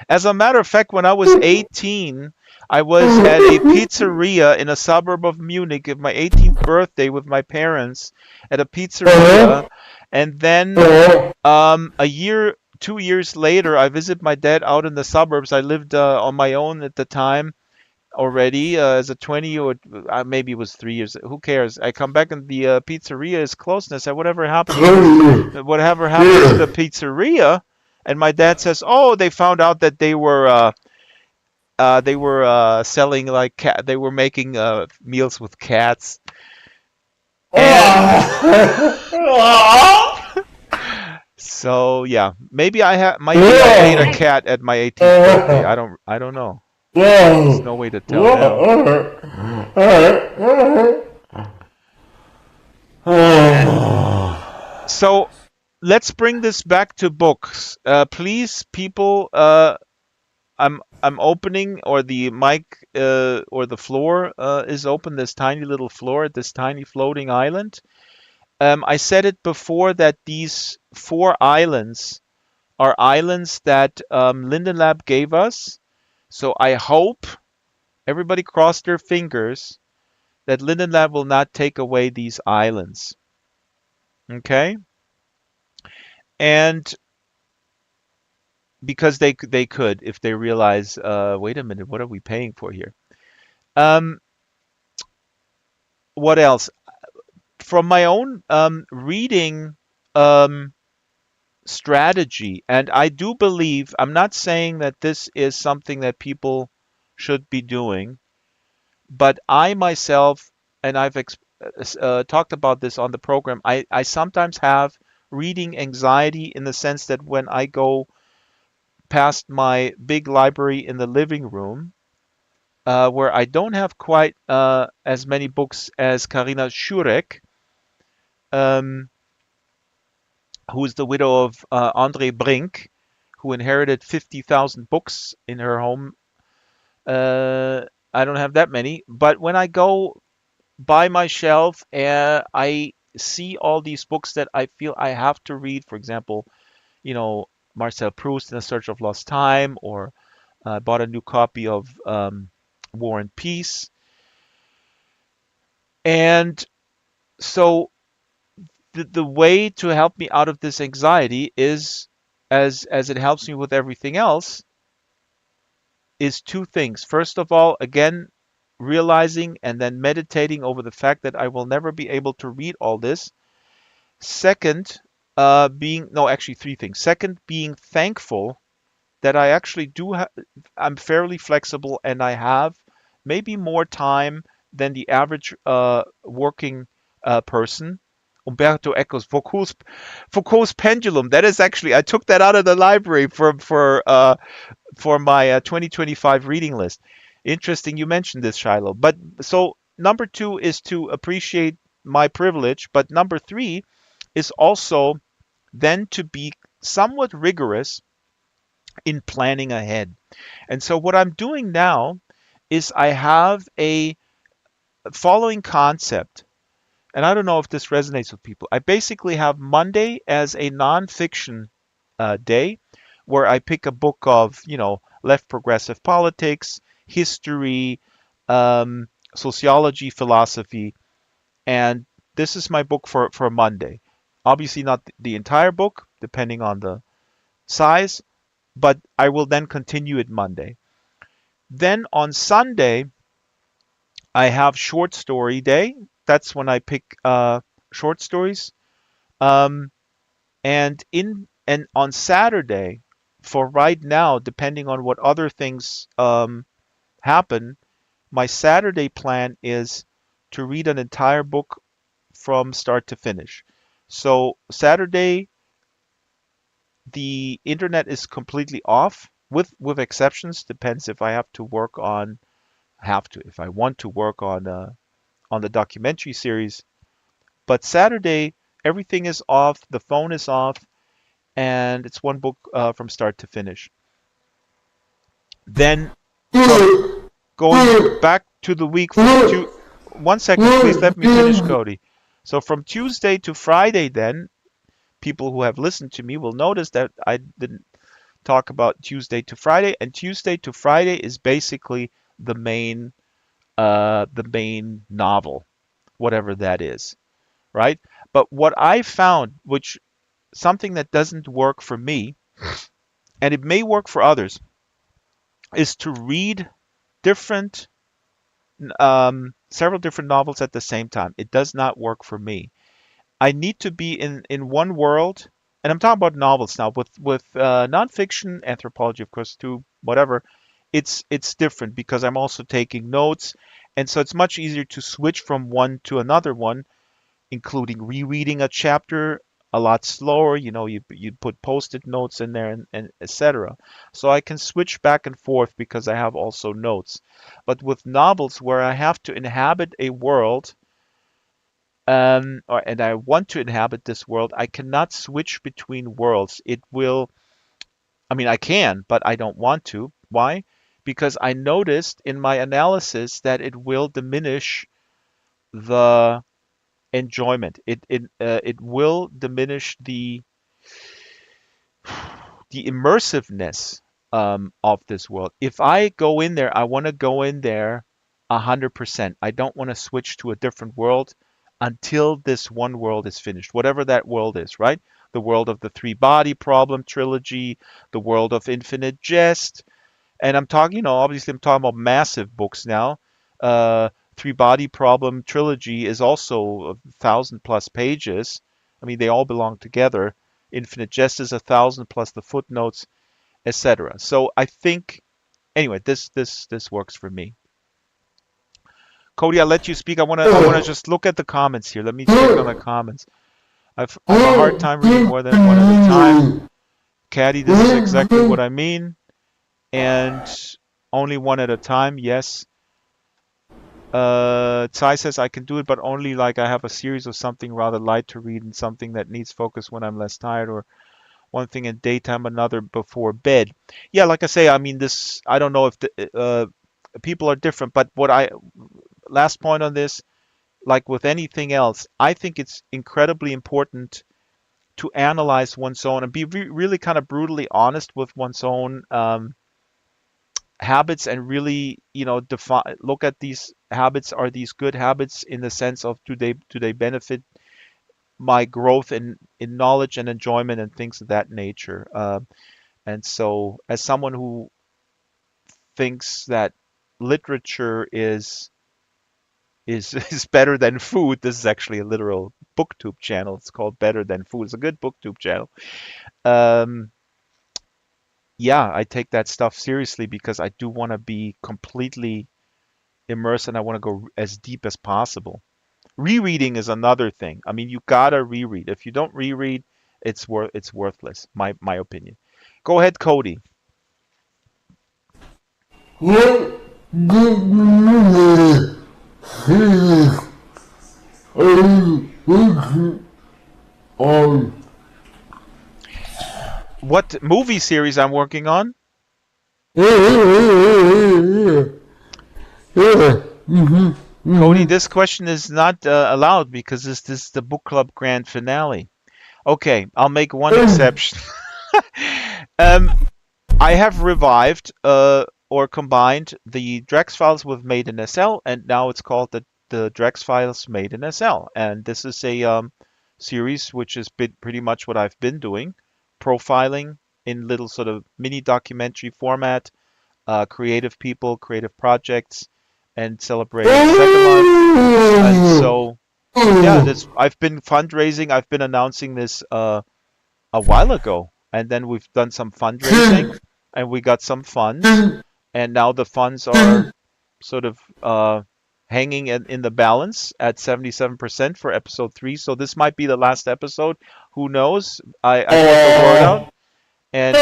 Speaker 3: As a matter of fact, when I was 18, I was at a pizzeria in a suburb of Munich at my 18th birthday with my parents at a pizzeria, and then a year 2 years later, I visit my dad out in the suburbs. I lived on my own at the time already as a 20, or maybe it was 3 years. Who cares? I come back and the pizzeria is closed. And I said, whatever happened to the pizzeria? And my dad says, oh, they found out that they were selling like cat. They were making meals with cats. And so yeah, maybe I ate a cat at my 18th birthday. I don't know. There's no way to tell now. So let's bring this back to books. Please, people, I'm opening, or the mic or the floor is open, this tiny little floor at this tiny floating island. I said it before that these 4 islands are islands that Linden Lab gave us. So I hope everybody cross their fingers that Linden Lab will not take away these islands. Okay? And because they could, if they realize, wait a minute, what are we paying for here? What else? From my own reading strategy, and I do believe, I'm not saying that this is something that people should be doing, but I myself, and I've talked about this on the program, I sometimes have reading anxiety, in the sense that when I go past my big library in the living room, where I don't have quite as many books as Karina Shurek, who is the widow of André Brink, who inherited 50,000 books in her home. I don't have that many, but when I go by my shelf, I see all these books that I feel I have to read. For example, Marcel Proust in A Search of Lost Time, or I bought a new copy of War and Peace. And so the way to help me out of this anxiety is, as it helps me with everything else, is 2 things. First of all, again, realizing and then meditating over the fact that I will never be able to read all this. Second, actually 3 things. Second, being thankful that I actually I'm fairly flexible, and I have maybe more time than the average working person. Umberto Eco's Foucault's Pendulum. That is actually, I took that out of the library for my 2025 reading list. Interesting you mentioned this, Shiloh. But so number 2 is to appreciate my privilege, but number 3 is also then to be somewhat rigorous in planning ahead. And so what I'm doing now is I have a following concept, and I don't know if this resonates with people. I basically have Monday as a nonfiction day, where I pick a book of, left progressive politics, history, sociology, philosophy, and this is my book for Monday. Obviously not the entire book, depending on the size, but I will then continue it Monday. Then on Sunday, I have short story day. That's when I pick short stories. And on Saturday, for right now, depending on what other things happen, my Saturday plan is to read an entire book from start to finish. So Saturday, the internet is completely off, with exceptions. Depends if I have to work on, if I want to work on the documentary series. But Saturday, everything is off, the phone is off, and it's one book from start to finish. Then going back to the week from 1 second, please let me finish, Cody. So from Tuesday to Friday, then, people who have listened to me will notice that I didn't talk about Tuesday to Friday, and Tuesday to Friday is basically the main novel, whatever that is, right? But what I found, something that doesn't work for me, and it may work for others, is to read different, several different novels at the same time. It does not work for me. I need to be in one world, and I'm talking about novels now. With nonfiction, anthropology, of course, too, whatever. It's different because I'm also taking notes, and so it's much easier to switch from one to another one, including rereading a chapter a lot slower. You put post-it notes in there and etc. So I can switch back and forth because I have also notes. But with novels where I have to inhabit a world, and I want to inhabit this world, I cannot switch between worlds. It will, I mean, I can, but I don't want to. Why? Because I noticed in my analysis that it will diminish the enjoyment. It will diminish the immersiveness of this world. If I go in there, I want to go in there 100%. I don't want to switch to a different world until this one world is finished, whatever that world is, right? The world of the three body problem trilogy, the world of infinite jest, and I'm talking, obviously I'm talking about massive books now. Three body problem trilogy is also 1,000+ pages. I mean, they all belong together. Infinite jest is 1,000 plus the footnotes, etc. So I think, anyway, this works for me. Cody, I'll let you speak. I wanna just look at the comments here. Let me check on the comments. I have a hard time reading more than one at a time. Caddy, this is exactly what I mean. And only one at a time, yes. Tsai says I can do it, but only like I have a series of something rather light to read and something that needs focus when I'm less tired, or one thing in daytime, another before bed. Yeah, like I say, I mean, this, I don't know if people are different, but last point on this, like with anything else, I think it's incredibly important to analyze one's own and be really kind of brutally honest with one's own habits, and really, define, look at these habits. Are these good habits in the sense of do they benefit my growth in knowledge and enjoyment and things of that nature? And so, as someone who thinks that literature is is better than food, this is actually a literal booktube channel. It's called Better Than Food. It's a good booktube channel. Yeah, I take that stuff seriously because I do want to be completely immersed and I want to go as deep as possible. Rereading is another thing. I mean, you gotta reread. If you don't reread, it's worthless. My opinion. Go ahead, Cody.
Speaker 6: What good series are you working on?
Speaker 3: What movie series I'm working on? Cody, this question is not allowed because this is the book club grand finale. Okay, I'll make one exception. I have revived or combined the Drax Files with Made in SL, and now it's called the Drax Files Made in SL. And this is a series which has been pretty much what I've been doing, profiling in little sort of mini documentary format, creative people, creative projects, and celebrating Second Life. And so, yeah, I've been fundraising. I've been announcing this a while ago, and then we've done some fundraising, and we got some funds, and now the funds are sort of hanging in the balance at 77% for episode 3. So this might be the last episode. Who knows? I put the word out, and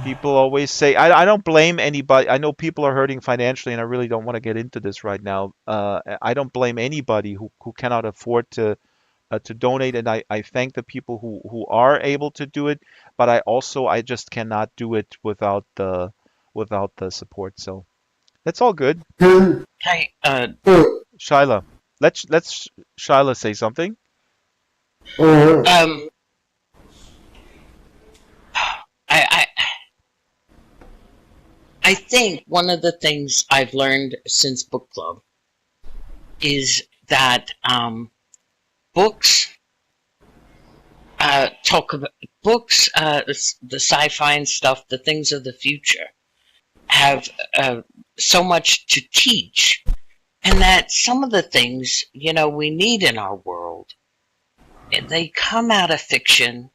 Speaker 3: people always say, I don't blame anybody. I know people are hurting financially, and I really don't want to get into this right now. I don't blame anybody who cannot afford to donate, and I thank the people who are able to do it, but I just cannot do it without the support. So that's all good.
Speaker 2: Hey,
Speaker 3: Shyla, let's Shyla say something.
Speaker 2: I think one of the things I've learned since book club is that books talk about books, the sci-fi and stuff, the things of the future, have so much to teach, and that some of the things, we need in our world, they come out of fiction,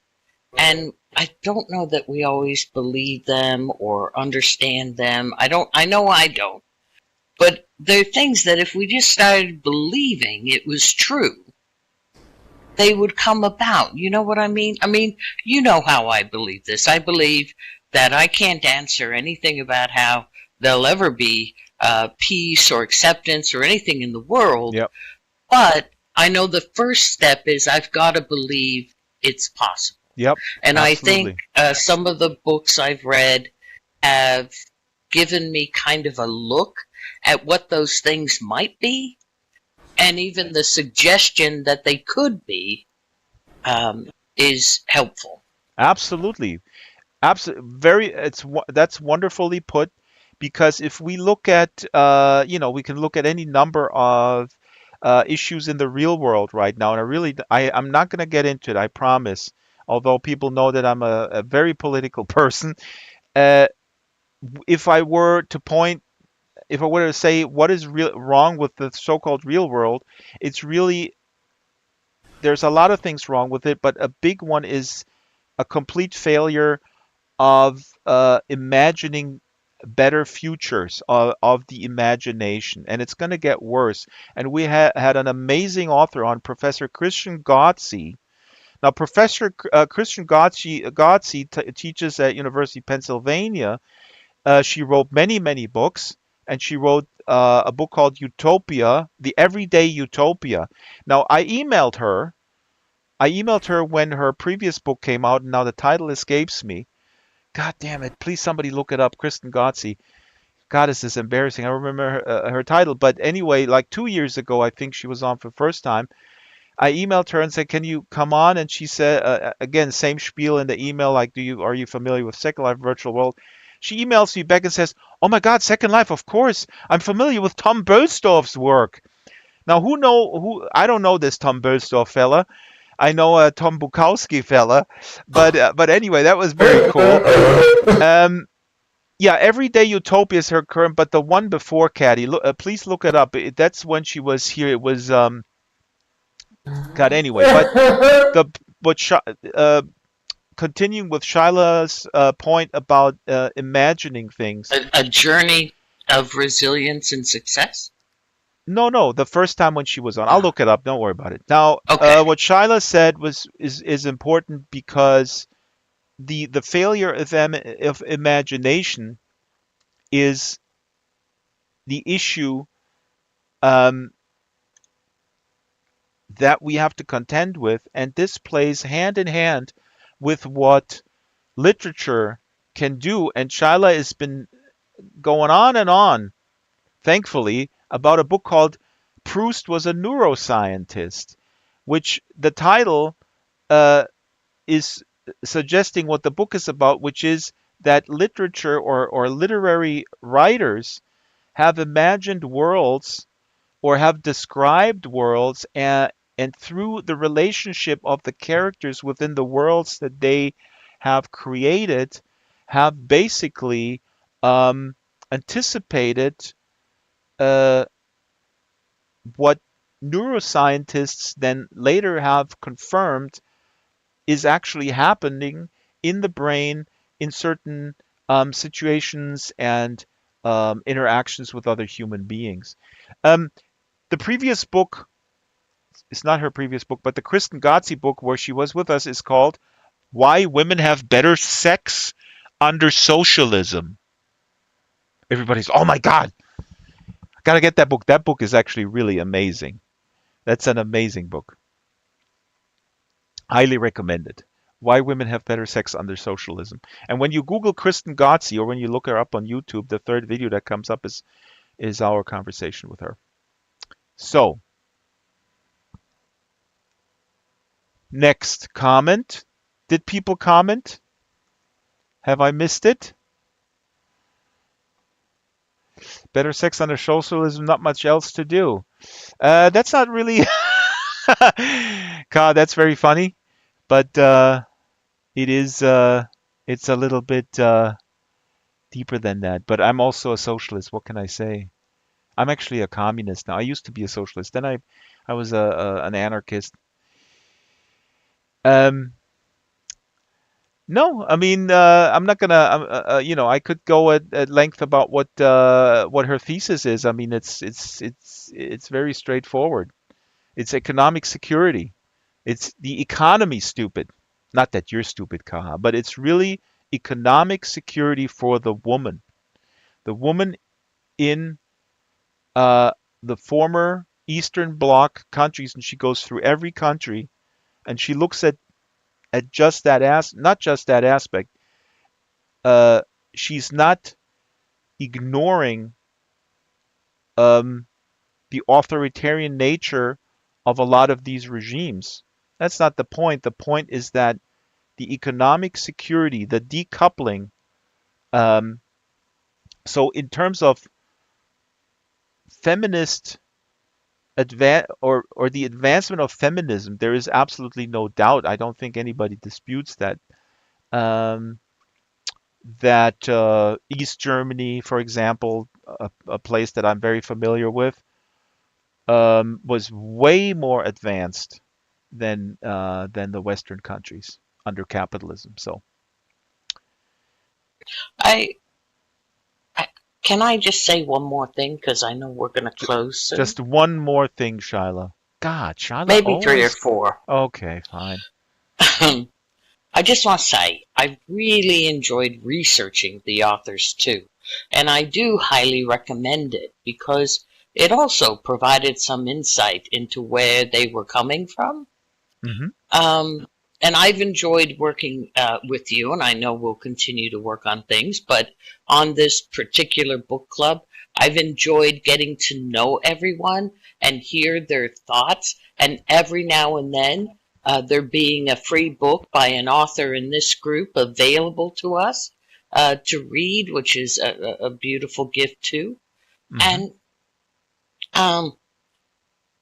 Speaker 2: and I don't know that we always believe them or understand them. I know I don't. But they're things that if we just started believing it was true, they would come about. You know what I mean? I mean, you know how I believe this. I believe that I can't answer anything about how there'll ever be peace or acceptance or anything in the world.
Speaker 3: Yep.
Speaker 2: But I know the first step is I've got to believe it's possible.
Speaker 3: Yep.
Speaker 2: And
Speaker 3: absolutely.
Speaker 2: I think some of the books I've read have given me kind of a look at what those things might be, and even the suggestion that they could be is helpful.
Speaker 3: Absolutely. That's wonderfully put, because if we look at, we can look at any number of issues in the real world right now, and I'm not going to get into it, I promise, although people know that I'm a very political person. If I were to say what is wrong with the so-called real world, it's really, there's a lot of things wrong with it, but a big one is a complete failure of imagining better futures of the imagination, and it's going to get worse. And we had an amazing author on, Professor Christian Gotzi. Now, Professor Christian Gotzi teaches at University of Pennsylvania. She wrote many books, and she wrote a book called Utopia, The Everyday Utopia. Now, I emailed her when her previous book came out, and now the title escapes me. God damn it, please somebody look it up, Kristen Gotzi. God, this is embarrassing. I remember her title, but anyway, like 2 years ago, I think she was on for the first time. I emailed her and said, "Can you come on?" And she said, again, same spiel in the email, like, are you familiar with Second Life Virtual World? She emails me back and says, "Oh my God, Second Life, of course. I'm familiar with Tom Bölsdorf's work." Now, I don't know this Tom Bölsdorf fella. I know a Tom Bukowski fella, but anyway, that was very cool. Yeah, Everyday Utopia is her current, but the one before, Caddy, please look it up. That's when she was here. It was God, anyway, continuing with Shyla's point about imagining things.
Speaker 2: A journey of resilience and success?
Speaker 3: No, the first time when she was on. I'll look it up. Don't worry about it. Now,
Speaker 2: Okay.
Speaker 3: what Shyla said is important, because the failure of imagination is the issue that we have to contend with, and this plays hand in hand with what literature can do. And Shyla has been going on and on, thankfully, about a book called Proust Was a Neuroscientist, which the title is suggesting what the book is about, which is that literature or literary writers have imagined worlds or have described worlds, and through the relationship of the characters within the worlds that they have created, have basically anticipated what neuroscientists then later have confirmed is actually happening in the brain in certain situations and interactions with other human beings. The previous book, it's not her previous book, but the Kristen Gotzi book where she was with us is called Why Women Have Better Sex Under Socialism. Everybody's, oh my God, I gotta get that book. That book is actually really amazing. That's an amazing book. Highly recommended. Why Women Have Better Sex Under Socialism. And when you Google Kristen Gotzi, or when you look her up on YouTube, the third video that comes up is our conversation with her. So, next comment. Did people comment? Have I missed it? Better sex under socialism, not much else to do. That's not really... God, that's very funny. but it is it's a little bit deeper than that. But I'm also a socialist. What can I say? I'm actually a communist now. I used to be a socialist. Then I was an anarchist. Um, no, I mean, I'm not gonna, I could go at length about what her thesis is. I mean, it's very straightforward. It's economic security. It's the economy, stupid. Not that you're stupid, Kaha, but it's really economic security for the woman. The woman in uh, the former Eastern Bloc countries, and she goes through every country, and she looks at just that not just that aspect. Uh, she's not ignoring um, the authoritarian nature of a lot of these regimes. That's not the point. The point is that the economic security, the decoupling. Um, so, in terms of feminist or the advancement of feminism, there is absolutely no doubt. I don't think anybody disputes that. Um, that East Germany, for example, a place that I'm very familiar with, was way more advanced than the Western countries under capitalism. So
Speaker 2: I, I can I just say one more thing because I know we're going to close soon.
Speaker 3: just one more thing, Shyla. God, Shyla
Speaker 2: Maybe three or
Speaker 3: always.
Speaker 2: four.
Speaker 3: Okay, fine.
Speaker 2: I just want to say I really enjoyed researching the authors too, and I do highly recommend it because it also provided some insight into where they were coming from.
Speaker 3: Hmm.
Speaker 2: And I've enjoyed working with you, and I know we'll continue to work on things, but on this particular book club, I've enjoyed getting to know everyone and hear their thoughts, and every now and then there being a free book by an author in this group available to us to read, which is a beautiful gift too.
Speaker 3: Hmm.
Speaker 2: And um,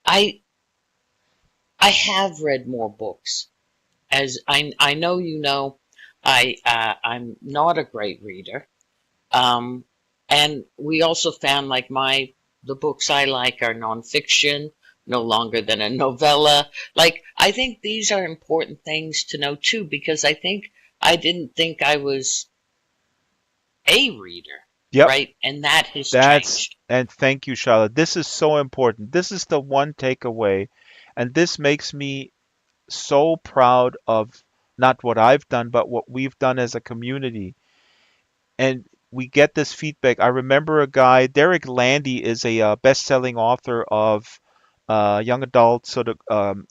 Speaker 2: I I have read more books. As I know you know, I'm not a great reader, um, and we also found like the books I like are nonfiction, no longer than a novella. Like I think these are important things to know too, because I didn't think I was a reader,
Speaker 3: Yep.
Speaker 2: right? And that has
Speaker 3: That's
Speaker 2: changed.
Speaker 3: and thank you, Charlotte. This is so important. This is the one takeaway, and this makes me so proud of not what I've done, but what we've done as a community. And we get this feedback. I remember a guy, Derek Landy is a best-selling author of young adult sort of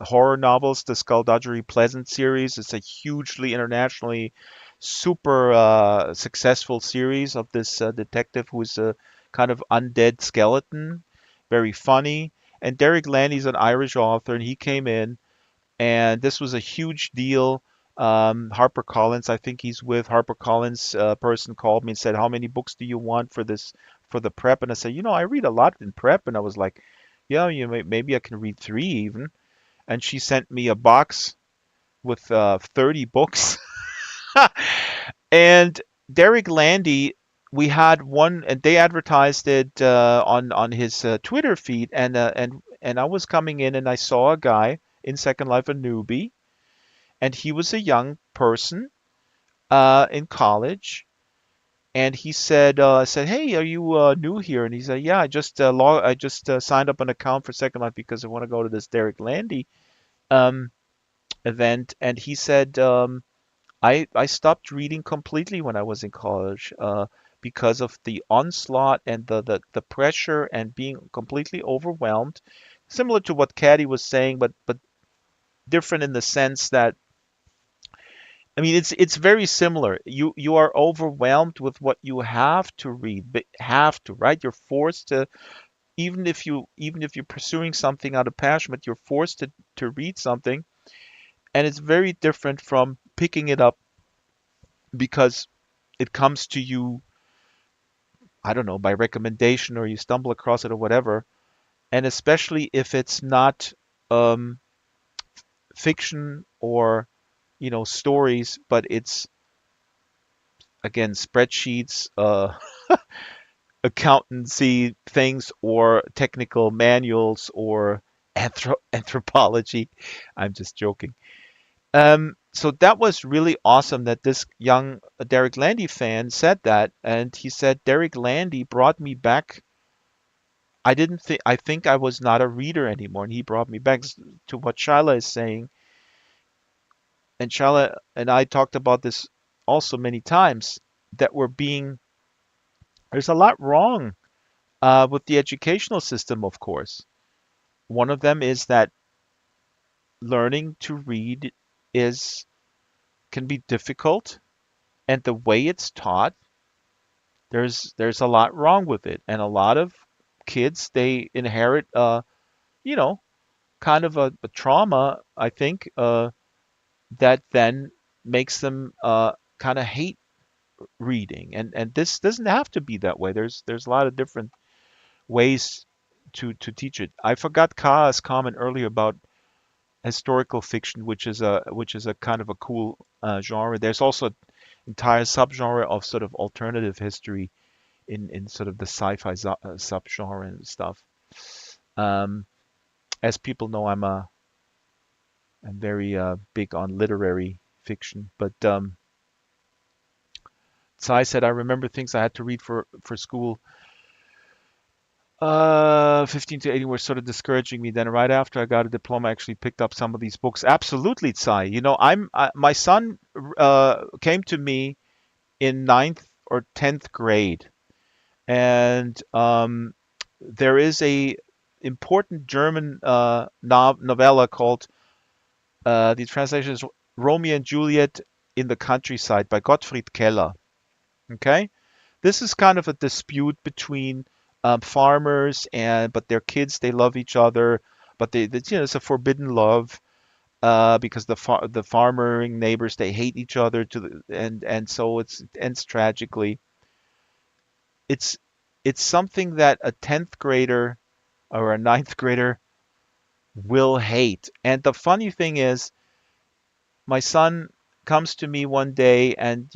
Speaker 3: horror novels, the Skullduggery Pleasant series. It's a hugely internationally super successful series of this detective who's a kind of undead skeleton, very funny. And Derek Landy's an Irish author, and he came in and this was a huge deal. HarperCollins, I think he's with HarperCollins. Person called me and said, "How many books do you want for this for the prep?" And I said, I read a lot in prep, and I was like, "Yeah, maybe I can read three even." And she sent me a box with 30 books. And Derek Landy, we had one, and they advertised it on his Twitter feed, and I was coming in and I saw a guy in Second Life, a newbie, and he was a young person in college, and he said, I said, "Hey, are you new here?" And he said, "Yeah, I just signed up an account for Second Life because I want to go to this Derek Landy um, event." And he said, I stopped reading completely when I was in college because of the onslaught and the pressure and being completely overwhelmed. Similar to what Caddy was saying, but different in the sense that I mean it's very similar. You are overwhelmed with what you have to read, but have to, right? You're forced to even if you're pursuing something out of passion, but you're forced to read something, and it's very different from picking it up because it comes to you, I don't know, by recommendation or you stumble across it or whatever. And especially if it's not um, fiction or stories, but it's again spreadsheets, accountancy things, or technical manuals, or anthropology. I'm just joking. So that was really awesome that this young Derek Landy fan said that, and he said Derek Landy brought me back. I think I was not a reader anymore, and he brought me back to what Shala is saying. And Shala and I talked about this also many times, that there's a lot wrong with the educational system, of course. One of them is that learning to read is can be difficult, and the way it's taught, there's a lot wrong with it, and a lot of kids, they inherit you know kind of a trauma, I think, that then makes them kind of hate reading, and this doesn't have to be that way. There's a lot of different ways to teach it. I forgot Ka's comment earlier about historical fiction, which is a kind of a cool genre. There's also an entire subgenre of sort of alternative history in sort of the sci-fi subgenre and stuff. Um, as people know, I'm very big on literary fiction, but Tsai said I remember things I had to read for school. 15 to 18 were sort of discouraging me. Then right after I got a diploma, I actually picked up some of these books. Absolutely, Tsai. My son came to me in ninth or 10th grade, and there is a important German novella called the translation is Romeo and Juliet in the Countryside by Gottfried Keller. Okay, this is kind of a dispute between farmers, but their kids, they love each other, but it's a forbidden love because the farmering neighbors, they hate each other and so it ends tragically. It's it's something that a 10th grader or a ninth grader will hate. And the funny thing is, my son comes to me one day and,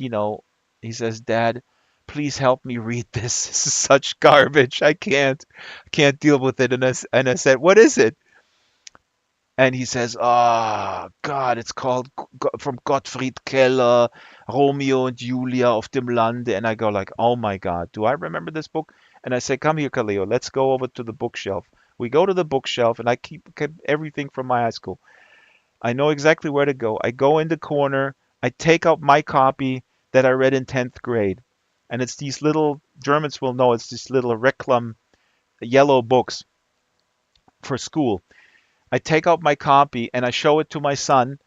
Speaker 3: he says, Dad, please help me read this. This is such garbage. I can't deal with it. And I said, what is it? And he says, oh, God, it's called from Gottfried Keller, Romeo and Julia auf dem Lande. And I go like, oh my God, do I remember this book? And I say, come here, Kaleo, let's go over to the bookshelf. We go to the bookshelf, and I keep everything from my high school. I know exactly where to go. I go in the corner. I take out my copy that I read in 10th grade. And it's these little, Germans will know, it's these little Reclam yellow books for school. I take out my copy and I show it to my son,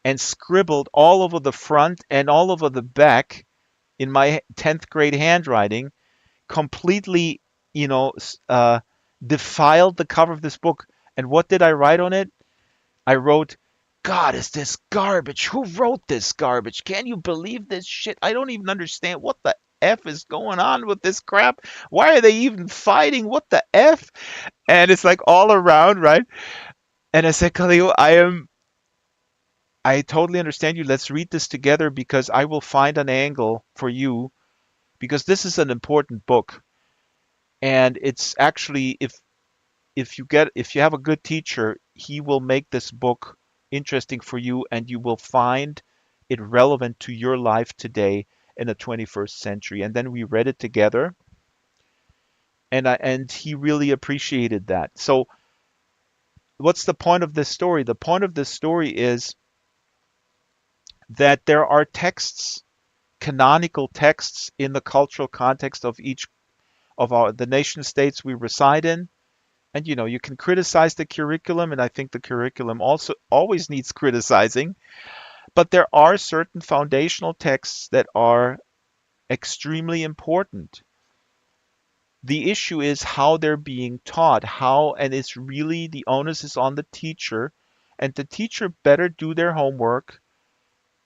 Speaker 3: and scribbled all over the front and all over the back in my 10th grade handwriting, completely, defiled the cover of this book. And what did I write on it? I wrote, God, is this garbage? Who wrote this garbage? Can you believe this shit? I don't even understand what the F is going on with this crap. Why are they even fighting? What the F? And it's like all around, right? And I said, Khalil, I totally understand you. Let's read this together because I will find an angle for you, because this is an important book. And it's actually, if you have a good teacher, he will make this book interesting for you, and you will find it relevant to your life today in the 21st century. And then we read it together, and he really appreciated that. So what's the point of this story? The point of this story is that there are texts, canonical texts, in the cultural context of each of the nation states we reside in. And you can criticize the curriculum, and I think the curriculum also always needs criticizing. But there are certain foundational texts that are extremely important. The issue is how they're being taught, and it's really, the onus is on the teacher, and the teacher better do their homework.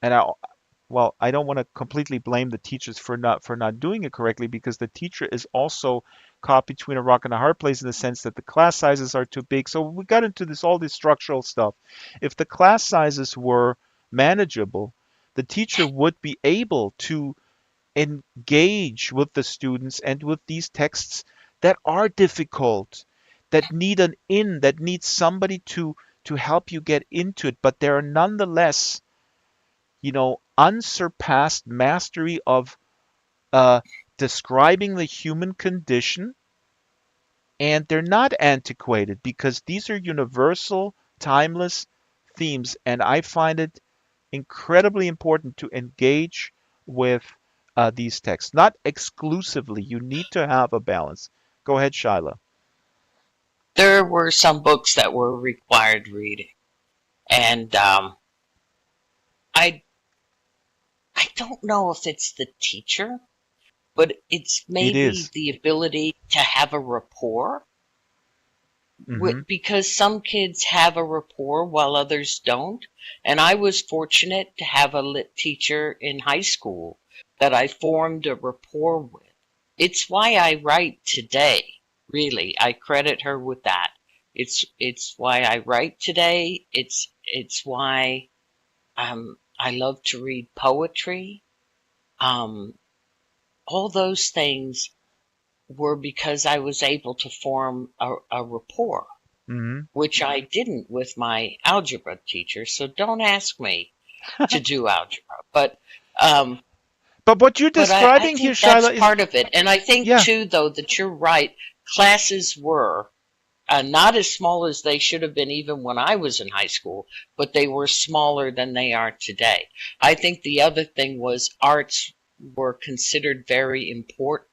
Speaker 3: And I don't want to completely blame the teachers for not doing it correctly, because the teacher is also caught between a rock and a hard place, in the sense that the class sizes are too big. So we got into all this structural stuff. If the class sizes were manageable, the teacher would be able to engage with the students and with these texts that are difficult, that need an in, that need somebody to help you get into it, but there are nonetheless, unsurpassed mastery of describing the human condition, and they're not antiquated because these are universal, timeless themes, and I find it incredibly important to engage with these texts. Not exclusively. You need to have a balance. Go ahead, Shyla.
Speaker 2: There were some books that were required reading, and I don't know if it's the teacher, but it's
Speaker 3: It
Speaker 2: maybe
Speaker 3: is.
Speaker 2: the ability to have a rapport.
Speaker 3: Hmm.
Speaker 2: Because some kids have a rapport while others don't. And I was fortunate to have a lit teacher in high school that I formed a rapport with. It's why I write today, really. I credit her with that. It's why I write today. It's why I love to read poetry. Um, all those things were because I was able to form a rapport,
Speaker 3: Hmm.
Speaker 2: which I didn't with my algebra teacher. So don't ask me to do algebra. Um,
Speaker 3: But what you're
Speaker 2: but I
Speaker 3: describing here,
Speaker 2: think that's
Speaker 3: Shyla, is
Speaker 2: part of it. And I think,
Speaker 3: yeah,
Speaker 2: too, though, that you're right. Classes were not as small as they should have been even when I was in high school, but they were smaller than they are today. I think the other thing was arts were considered very important.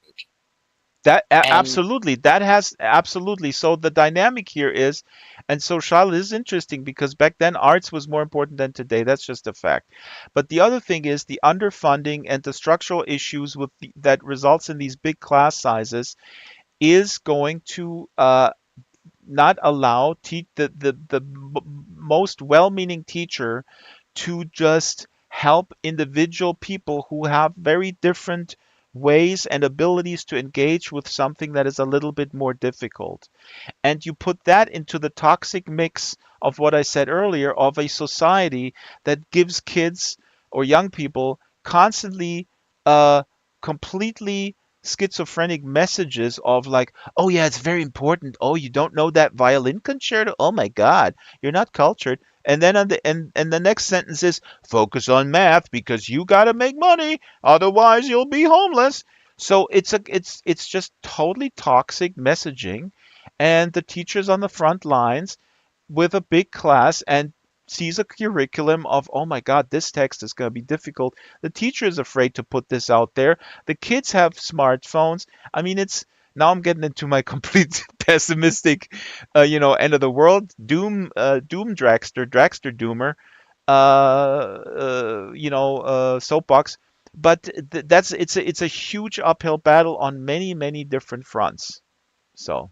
Speaker 2: And
Speaker 3: absolutely. That has absolutely. So the dynamic here is, and so Shyla is interesting because back then arts was more important than today. That's just a fact. But the other thing is the underfunding and the structural issues that results in these big class sizes is going to not allow most well-meaning teacher to just help individual people who have very different ways and abilities to engage with something that is a little bit more difficult. And you put that into the toxic mix of what I said earlier of a society that gives kids or young people constantly completely schizophrenic messages of like, oh yeah, it's very important. Oh, you don't know that violin concerto? Oh my God, you're not cultured. And then and the next sentence is focus on math because you got to make money, otherwise you'll be homeless. So it's just totally toxic messaging, and the teachers on the front lines with a big class and sees a curriculum of, oh my God, this text is going to be difficult. The teacher is afraid to put this out there. The kids have smartphones. I mean, it's now I'm getting into my complete pessimistic, end of the world doom Draxtor doomer, soapbox. But that's it's a huge uphill battle on many different fronts. So.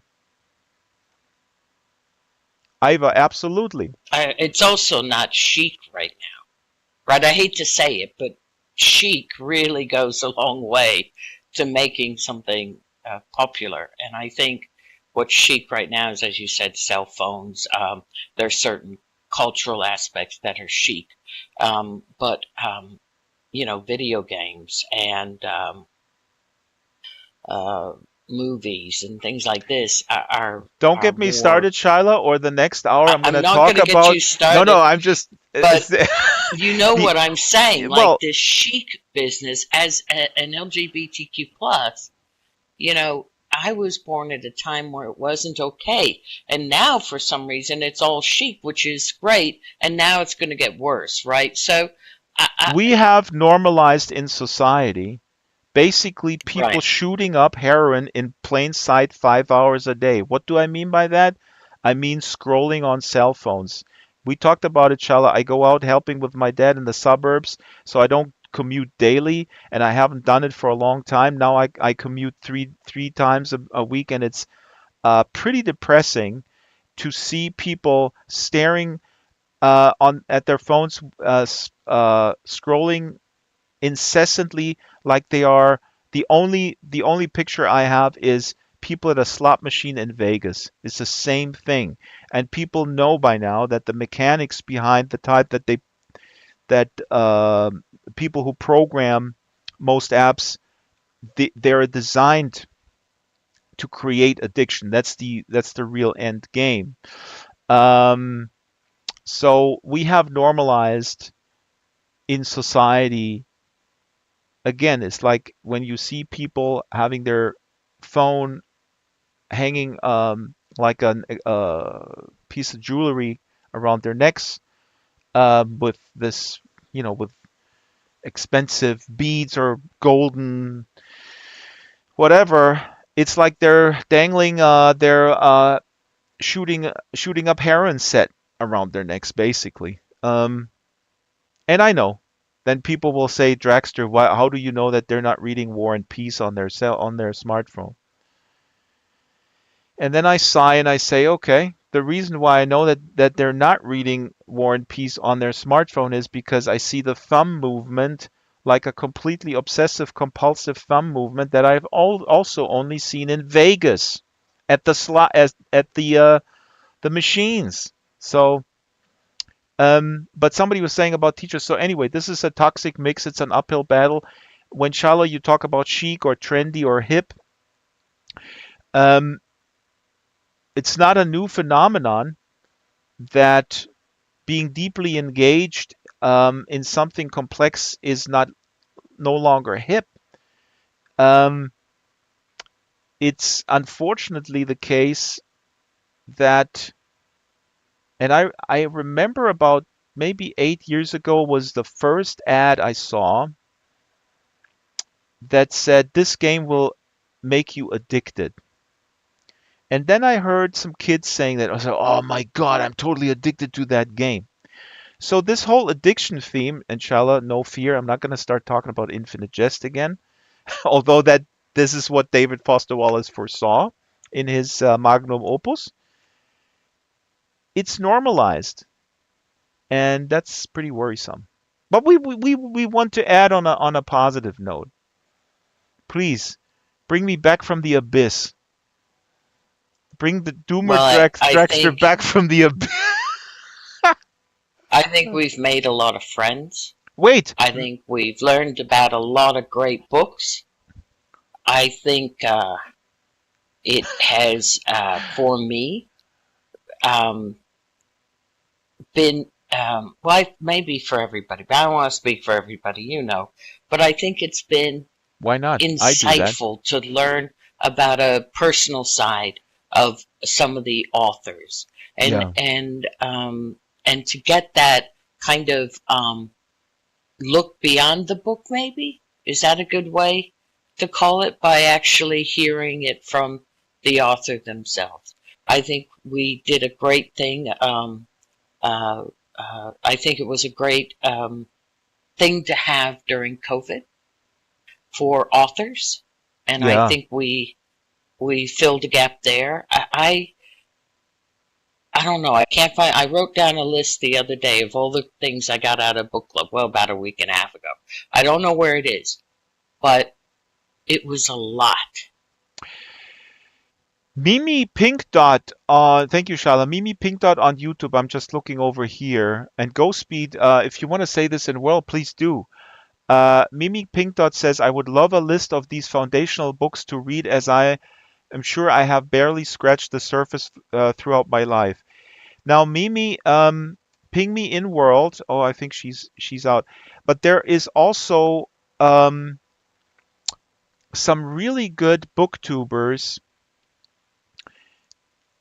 Speaker 3: Iva, absolutely.
Speaker 2: it's also not chic right now, right? I hate to say it, but chic really goes a long way to making something popular. And I think what's chic right now is, as you said, cell phones. There are certain cultural aspects that are chic, but video games and uh, movies and things like this
Speaker 3: Don't
Speaker 2: are
Speaker 3: get me
Speaker 2: more.
Speaker 3: started, Shyla, or the next hour I'm going
Speaker 2: I'm
Speaker 3: to
Speaker 2: not going
Speaker 3: talk
Speaker 2: to get
Speaker 3: about.
Speaker 2: you
Speaker 3: No,
Speaker 2: started,
Speaker 3: no, I'm just.
Speaker 2: but you know
Speaker 3: the,
Speaker 2: what I'm saying, like
Speaker 3: well,
Speaker 2: this chic business as an LGBTQ plus, I was born at a time where it wasn't okay. And now for some reason it's all chic, which is great. And now it's going to get worse, right? So,
Speaker 3: we have normalized in society basically people
Speaker 2: right.
Speaker 3: shooting up heroin in plain sight 5 hours a day. What do I mean by that? I mean scrolling on cell phones. We talked about it, Shala. I go out helping with my dad in the suburbs, so I don't commute daily, and I haven't done it for a long time. Now I commute three times a week, and it's pretty depressing to see people staring on at their phones, scrolling incessantly like they are the only picture I have is people at a slot machine in Vegas. It's the same thing. And people know by now that the mechanics behind the type that that people who program most apps, they're designed to create addiction. That's the real end game. Um, so we have normalized in society. Again, it's like when you see people having their phone hanging like a piece of jewelry around their necks, with this, with expensive beads or golden whatever. It's like they're dangling their shooting up heroin set around their necks, basically. And I know. Then people will say, Draxtor, how do you know that they're not reading War and Peace on their smartphone? And then I sigh and I say, okay, the reason why I know that they're not reading War and Peace on their smartphone is because I see the thumb movement like a completely obsessive compulsive thumb movement that I've also only seen in Vegas at the machines. So, but somebody was saying about teachers. So anyway, this is a toxic mix. It's an uphill battle. When Shala, you talk about chic or trendy or hip, um, it's not a new phenomenon that being deeply engaged in something complex is no longer hip. Um, it's unfortunately the case that, and I remember about maybe 8 years ago was the first ad I saw that said this game will make you addicted. And then I heard some kids saying that. I was like, oh my God, I'm totally addicted to that game. So this whole addiction theme, inshallah, no fear, I'm not going to start talking about Infinite Jest again, although this is what David Foster Wallace foresaw in his magnum opus. It's normalized, and that's pretty worrisome. But we want to add on a positive note. Please bring me back from the abyss. Bring the Doomer
Speaker 2: Well,
Speaker 3: Draxter back from the abyss.
Speaker 2: I think we've made a lot of friends.
Speaker 3: Wait.
Speaker 2: I think we've learned about a lot of great books. I think it has, for me, been, well, maybe for everybody, but I don't want to speak for everybody, but I think it's been
Speaker 3: Why not?
Speaker 2: insightful to learn about a personal side of some of the authors, and and to get that kind of look beyond the book. Maybe is that a good way to call it, by actually hearing it from the author themselves? I think we did a great thing. I think it was a great thing to have during COVID for authors, and I think we filled a gap there. I don't know. I can't find. I wrote down a list the other day of all the things I got out of book club. Well, about a week and a half ago. I don't know where it is, but it was a lot.
Speaker 3: Mimi Pink Dot, thank you, Shala. Mimi Pink Dot on YouTube. I'm just looking over here. And GoSpeed, if you want to say this in well, please do. Mimi Pink Dot says, I would love a list of these foundational books to read, as I am sure I have barely scratched the surface throughout my life. Now, Mimi, ping me in world. Oh, I think she's out. But there is also some really good booktubers.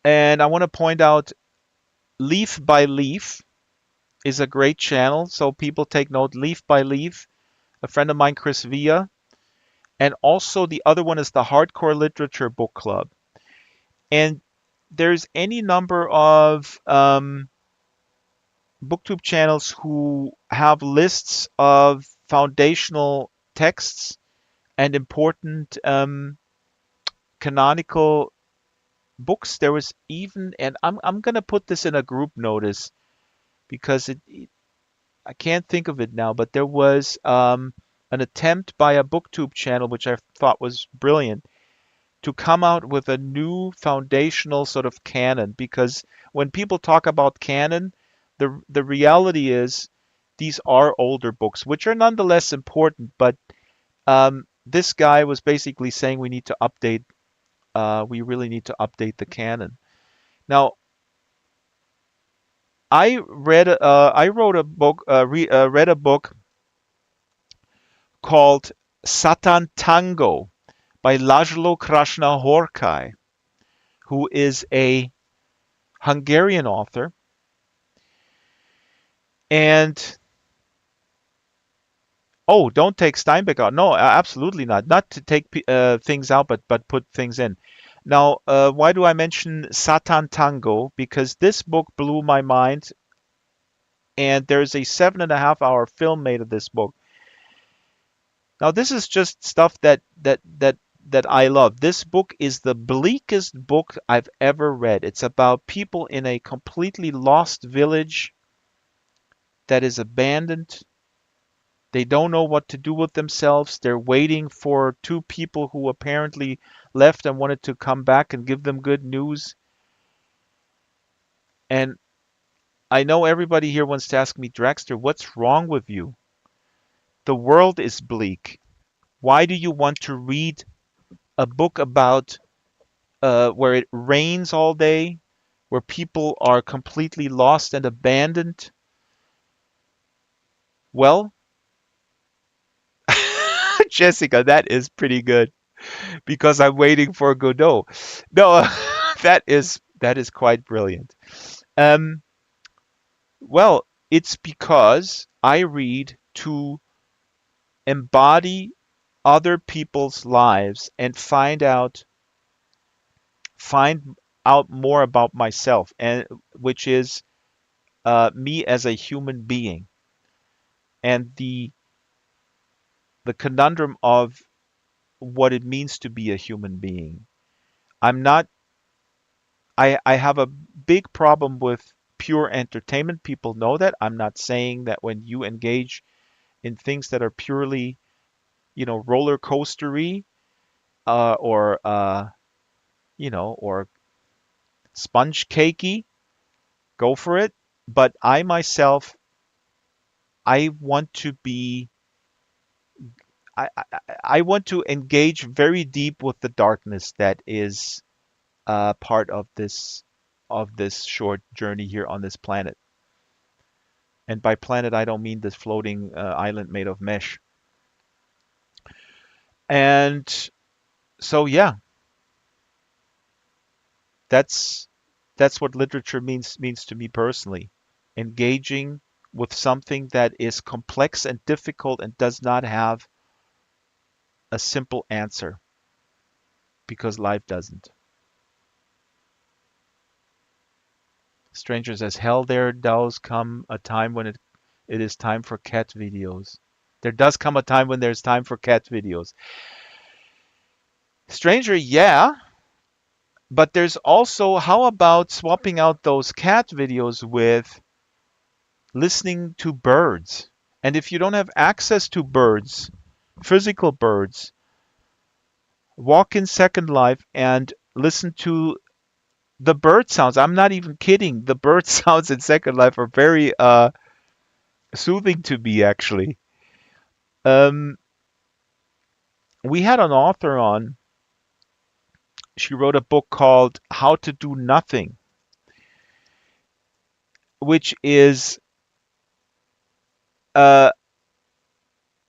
Speaker 3: And I want to point out Leaf by Leaf is a great channel. So people take note. Leaf by Leaf, a friend of mine, Chris Villa. And also the other one is the Hardcore Literature Book Club. And there's any number of booktube channels who have lists of foundational texts and important canonical books. There was even, and I'm going to put this in a group notice because I can't think of it now, but there was an attempt by a booktube channel, which I thought was brilliant, to come out with a new foundational sort of canon. Because when people talk about canon, the reality is these are older books, which are nonetheless important. But this guy was basically saying we need to update. We really need to update the canon. Now, I read. I wrote a book. Read a book called Satan Tango by Lajlo Krasna Horkai, who is a Hungarian author. And oh, don't take Steinbeck out. No, absolutely not. Not to take things out, but put things in. Now, why do I mention Satan Tango? Because this book blew my mind, and there's a 7.5 hour film made of this book. Now, this is just stuff that I love. This book is the bleakest book I've ever read. It's about people in a completely lost village that is abandoned. They don't know what to do with themselves. They're waiting for two people who apparently left and wanted to come back and give them good news. And I know everybody here wants to ask me, Draxtor, what's wrong with you? The world is bleak. Why do you want to read a book about where it rains all day, where people are completely lost and abandoned? Well, Jessica, that is pretty good because I'm waiting for Godot. No, that is quite brilliant. Well, it's because I read to embody other people's lives and find out more about myself, and which is me as a human being, and the conundrum of what it means to be a human being. I'm not. I have a big problem with pure entertainment. People know that. I'm not saying that when you engage in things that are purely, roller coastery, or or sponge cakey, go for it. But I myself, I want to be. I want to engage very deep with the darkness that is part of this short journey here on this planet. And by planet, I don't mean this floating island made of mesh. And so, yeah, that's what literature means to me personally. Engaging with something that is complex and difficult and does not have a simple answer, because life doesn't. Stranger says, hell, there does come a time when it is time for cat videos. There does come a time when there's time for cat videos. Stranger, yeah. But there's also, how about swapping out those cat videos with listening to birds? And if you don't have access to birds, physical birds, walk in Second Life and listen to the bird sounds. I'm not even kidding. The bird sounds in Second Life are very soothing to me, actually. We had an author on. She wrote a book called How to Do Nothing, which is, I'm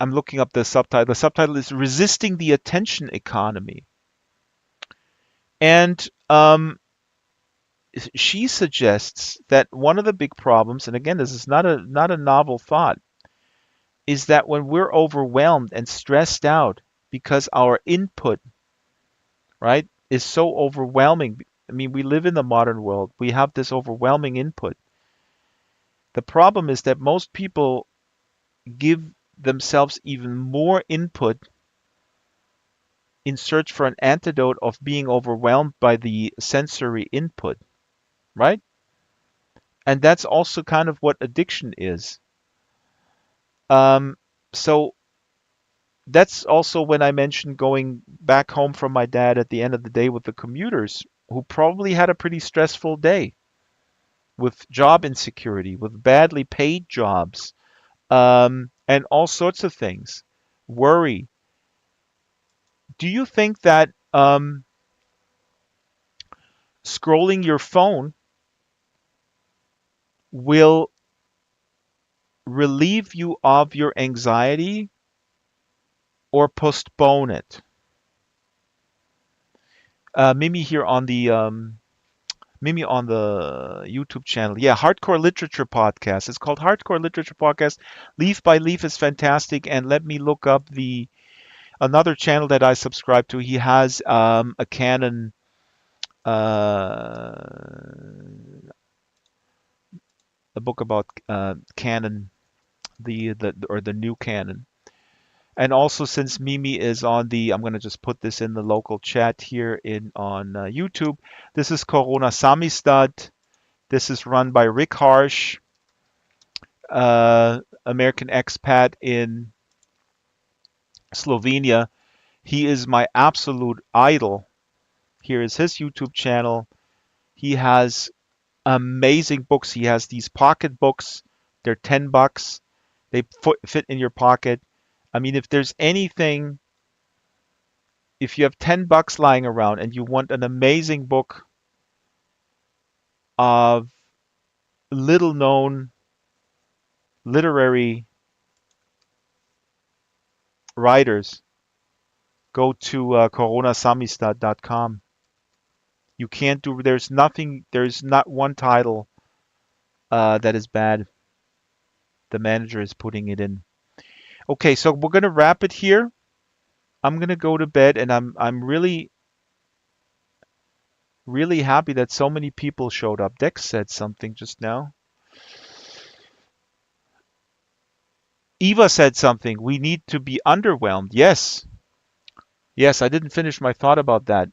Speaker 3: looking up the subtitle. The subtitle is Resisting the Attention Economy. And she suggests that one of the big problems, and again, this is not a novel thought, is that when we're overwhelmed and stressed out because our input, right, is so overwhelming. I mean, we live in the modern world. We have this overwhelming input. The problem is that most people give themselves even more input in search for an antidote of being overwhelmed by the sensory input, right? And that's also kind of what addiction is. So that's also when I mentioned going back home from my dad at the end of the day with the commuters who probably had a pretty stressful day with job insecurity, with badly paid jobs, and all sorts of things. Worry. Do you think that scrolling your phone will relieve you of your anxiety or postpone it? Mimi here on the Mimi on the YouTube channel. Yeah, Hardcore Literature Podcast. It's called Hardcore Literature Podcast. Leaf by Leaf is fantastic. And let me look up the another channel that I subscribe to. He has a canon, a book about canon, the new canon. And also, since Mimi is on the, I'm going to just put this in the local chat here on YouTube. This is Corona Samizdat. This is run by Rick Harsh, American expat in Slovenia. He is my absolute idol. Here is his YouTube channel. He has amazing books. He has these pocket books. They're $10. They fit in your pocket. I mean, if there's anything, if you have $10 lying around and you want an amazing book of little known literary writers, go to coronasamizdat.com. You can't do, there's not one title that is bad. The manager is putting it in. Okay, so we're going to wrap it here. I'm going to go to bed, and I'm really happy that so many people showed up. Dex said something just now. Eva said something. We need to be underwhelmed. Yes. Yes, I didn't finish my thought about that.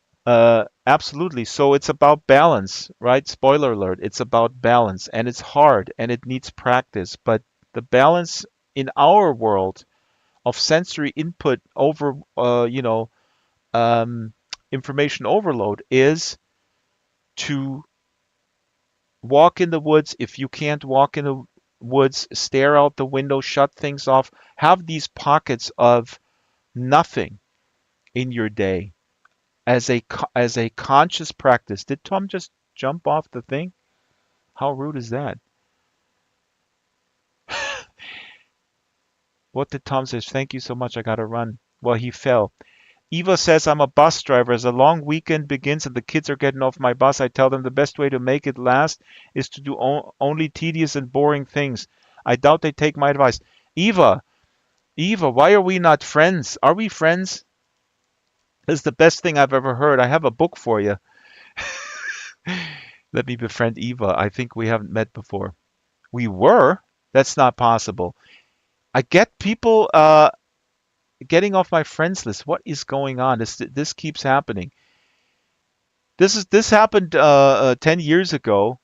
Speaker 3: Absolutely. So it's about balance, right? Spoiler alert. It's about balance, and it's hard, and it needs practice. But the balance in our world of sensory input over, information overload is to walk in the woods. If you can't walk in the woods, stare out the window, shut things off, have these pockets of nothing in your day as a conscious practice. Did Tom just jump off the thing? How rude is that? What did Tom say? Thank you so much. I gotta run. Well, he fell. Eva says, I'm a bus driver. As a long weekend begins and the kids are getting off my bus, I tell them the best way to make it last is to do only tedious and boring things. I doubt they take my advice. Eva, why are we not friends? Are we friends? This is the best thing I've ever heard. I have a book for you. Let me befriend Eva. I think we haven't met before. We were? That's not possible. I get people getting off my friends list. What is going on? This keeps happening. This happened 10 years ago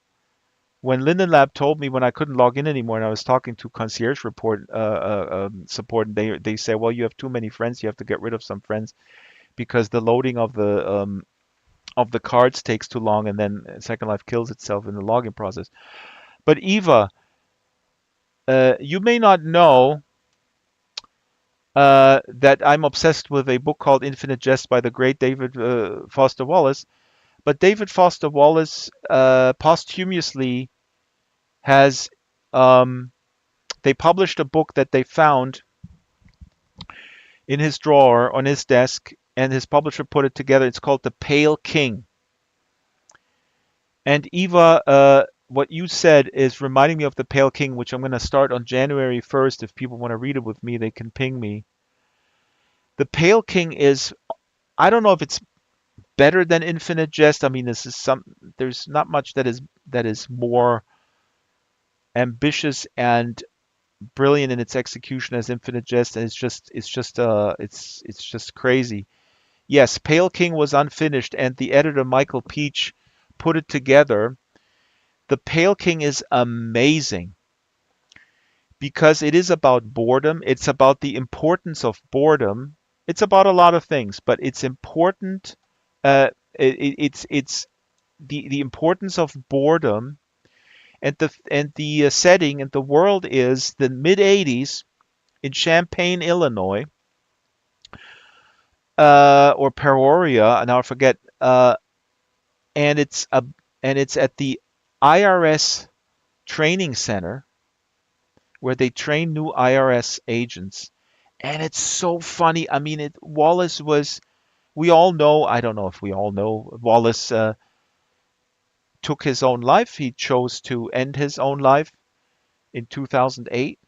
Speaker 3: when Linden Lab told me when I couldn't log in anymore, and I was talking to concierge report support, and they said, well, you have too many friends. You have to get rid of some friends because the loading of the cards takes too long, and then Second Life kills itself in the login process. But Eva, you may not know that I'm obsessed with a book called Infinite Jest by the great David Foster Wallace. But David Foster Wallace posthumously has, they published a book that they found in his drawer on his desk, and his publisher put it together. It's called The Pale King. And Eva, what you said is reminding me of The Pale King, which I'm going to start on January 1st. If people want to read it with me, they can ping me. The Pale King is, I don't know if it's better than Infinite Jest. I mean, there's not much that is more ambitious and brilliant in its execution as Infinite Jest, and it's just crazy. Yes, Pale King was unfinished, and the editor Michael Peach put it together. The Pale King is amazing because it is about boredom. It's about the importance of boredom. It's about a lot of things, but it's important. It's the importance of boredom And the setting and the world is the mid 80s in Champaign, Illinois, or Peoria, now I forget. And it's at the IRS training center where they train new IRS agents. And it's so funny. I mean, Wallace was. We all know. I don't know if we all know. Wallace took his own life. He chose to end his own life in 2008,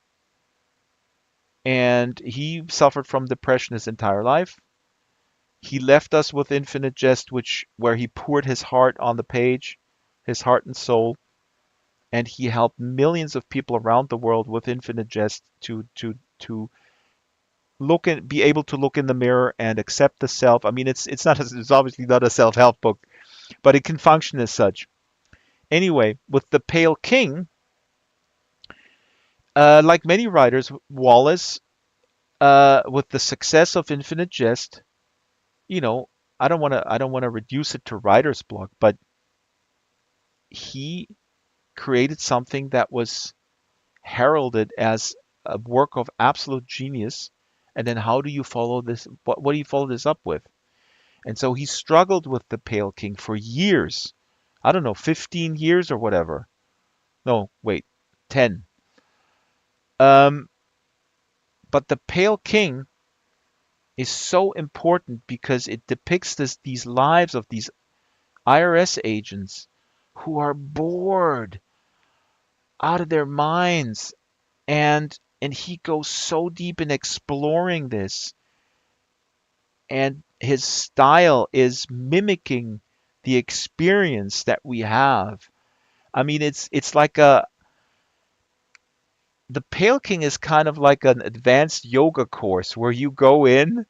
Speaker 3: and he suffered from depression his entire life. He left us with Infinite Jest, where he poured his heart on the page, his heart and soul, and he helped millions of people around the world with Infinite Jest to be able to look in the mirror and accept the self. I mean, it's obviously not a self-help book, but it can function as such. Anyway, with The Pale King, like many writers, Wallace, with the success of Infinite Jest, you know, I don't want to reduce it to writer's block, but he created something that was heralded as a work of absolute genius. And then how do you follow this? What do you follow this up with? And so he struggled with The Pale King for years. I don't know, 15 years or whatever. No, wait, 10. Um, but The Pale King is so important because it depicts these lives of these IRS agents who are bored out of their minds, and he goes so deep in exploring this, and his style is mimicking the experience that we have. I mean, it's like the Pale King is kind of like an advanced yoga course where you go in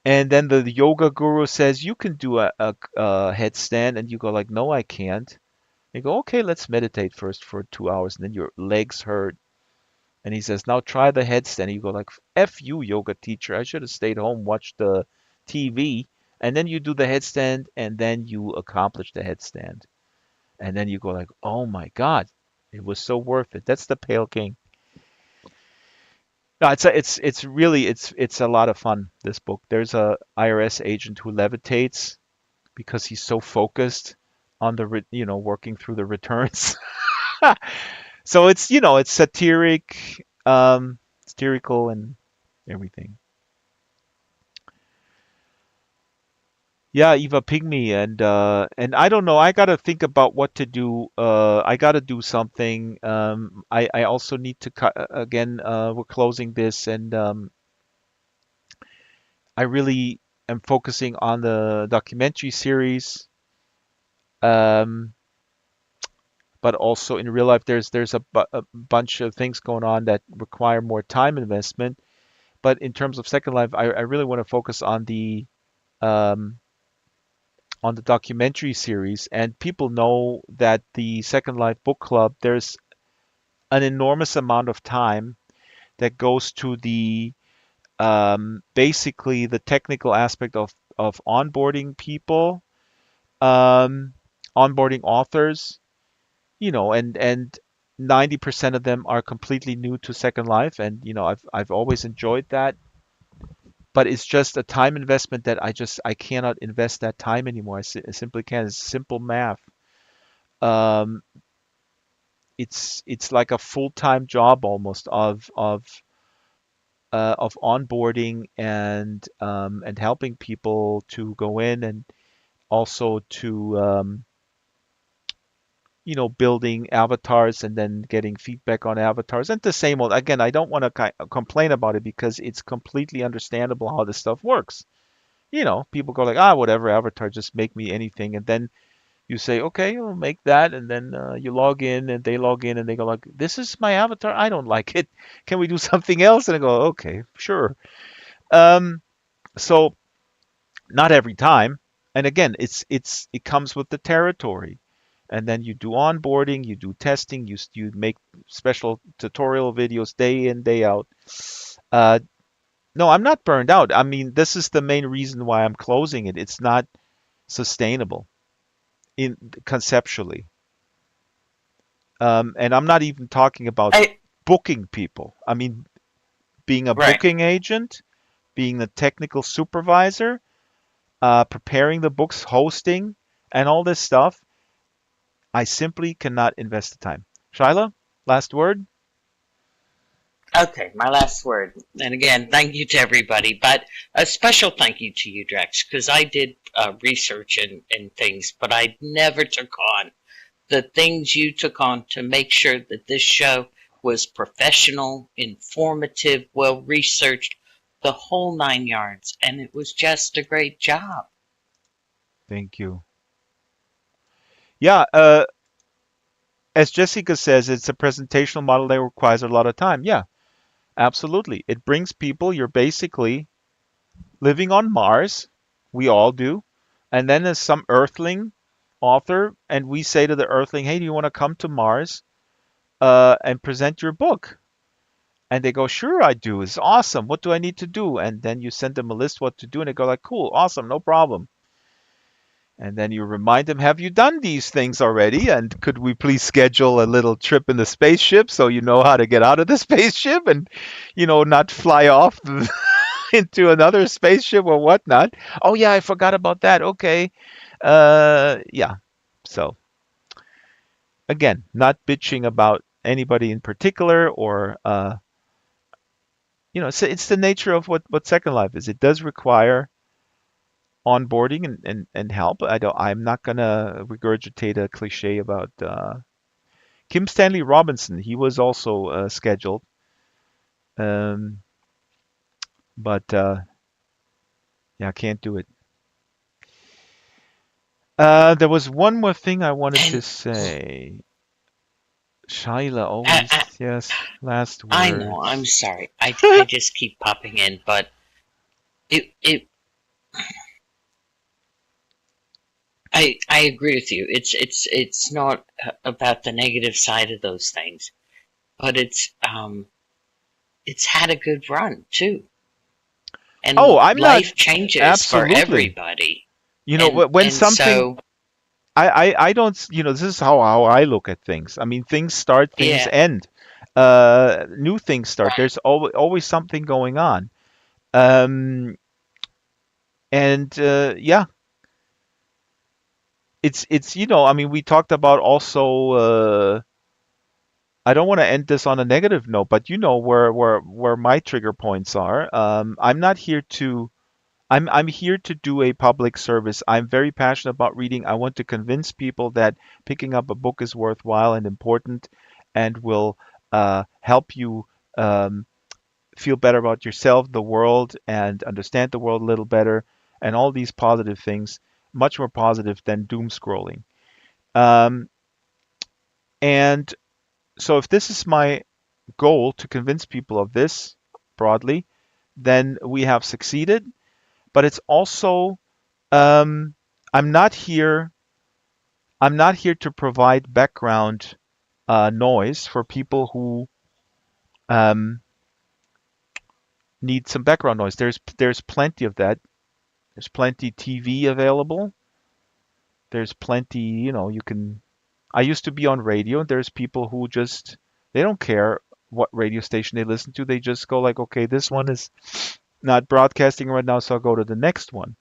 Speaker 3: and then the yoga guru says you can do a headstand, and you go like, no, I can't. You go, okay, let's meditate first for 2 hours, and then your legs hurt. And he says, now try the headstand. And you go like, F you, yoga teacher. I should have stayed home, watched the TV. And then you do the headstand, and then you accomplish the headstand. And then you go like, oh my God, it was so worth it. That's The Pale King. No, it's a lot of fun, this book. There's a IRS agent who levitates because he's so focused on working through the returns. So it's satirical and everything. Yeah, Eva Pygmy, and I don't know. I gotta think about what to do. I gotta do something. I also need to cut again. We're closing this, and I really am focusing on the documentary series. Um, but also in real life, there's a bunch of things going on that require more time investment. But in terms of Second Life, I really want to focus um, on the documentary series. And people know that the Second Life Book Club, there's an enormous amount of time that goes to the basically the technical aspect of onboarding people, um, onboarding authors, and 90% of them are completely new to Second Life, and I've always enjoyed that, but it's just a time investment that I cannot invest that time anymore. I simply can't. It's simple math. Um, it's like a full-time job almost of onboarding and helping people to go in, and also to building avatars and then getting feedback on avatars. And the same old, again, I don't want to complain about it because it's completely understandable how this stuff works. People go like, whatever, avatar, just make me anything. And then you say, okay, we'll make that. And then you log in and they log in and they go like, this is my avatar. I don't like it. Can we do something else? And I go, okay, sure. Um, so not every time. And again, it comes with the territory. And then you do onboarding, you do testing, you make special tutorial videos day in, day out. Uh, no, I'm not burned out. I mean, this is the main reason why I'm closing it. It's not sustainable in conceptually. And I'm not even talking about
Speaker 2: I
Speaker 3: booking people. I mean, being a
Speaker 2: right.
Speaker 3: booking agent, being the technical supervisor, preparing the books, hosting, and all this stuff. I simply cannot invest the time. Shyla, last word?
Speaker 2: Okay, my last word. And again, thank you to everybody, but a special thank you to you, Drex, because I did research and things, but I never took on the things you took on to make sure that this show was professional, informative, well researched, the whole 9 yards, and it was just a great job.
Speaker 3: Thank you. Yeah, as Jessica says, it's a presentational model that requires a lot of time. Yeah, absolutely. It brings people, you're basically living on Mars. We all do. And then there's some earthling author, and we say to the earthling, hey, do you want to come to Mars and present your book? And they go, sure, I do. It's awesome. What do I need to do? And then you send them a list what to do, and they go like, cool, awesome, no problem. And then you remind them, have you done these things already? And could we please schedule a little trip in the spaceship so you know how to get out of the spaceship and, not fly off into another spaceship or whatnot? Oh, yeah, I forgot about that. Okay. Yeah. So, again, not bitching about anybody in particular or, it's the nature of what Second Life is. It does require onboarding and help. I'm not gonna regurgitate a cliche about Kim Stanley Robinson. He was also scheduled, um, but yeah, I can't do it. There was one more thing I wanted to
Speaker 2: And
Speaker 3: say. Shyla
Speaker 2: I,
Speaker 3: always,
Speaker 2: I,
Speaker 3: yes, last
Speaker 2: I know, I'm
Speaker 3: words.
Speaker 2: sorry. I just keep popping in, but it I agree with you. It's not about the negative side of those things, but it's had a good run too,
Speaker 3: Oh,
Speaker 2: and
Speaker 3: I'm not
Speaker 2: life changes for
Speaker 3: absolutely.
Speaker 2: everybody,
Speaker 3: When
Speaker 2: and
Speaker 3: something
Speaker 2: so
Speaker 3: I don't, this is how I look at things. I mean, things start, things
Speaker 2: yeah,
Speaker 3: end. New things start.
Speaker 2: right,
Speaker 3: There's always something going on. Um, and yeah, I mean, we talked about also. I don't want to end this on a negative note, but you know where my trigger points are. I'm not here to. I'm here to do a public service. I'm very passionate about reading. I want to convince people that picking up a book is worthwhile and important, and will help you feel better about yourself, the world, and understand the world a little better, and all these positive things, much more positive than doom scrolling. Um, and so, if this is my goal to convince people of this broadly, then we have succeeded. But it's also um, I'm not here. I'm not here to provide background noise for people who um, need some background noise. There's plenty of that. There's plenty TV available. There's plenty. You can. I used to be on radio. There's people who just they don't care what radio station they listen to. They just go like, okay, this one is not broadcasting right now, so I'll go to the next one.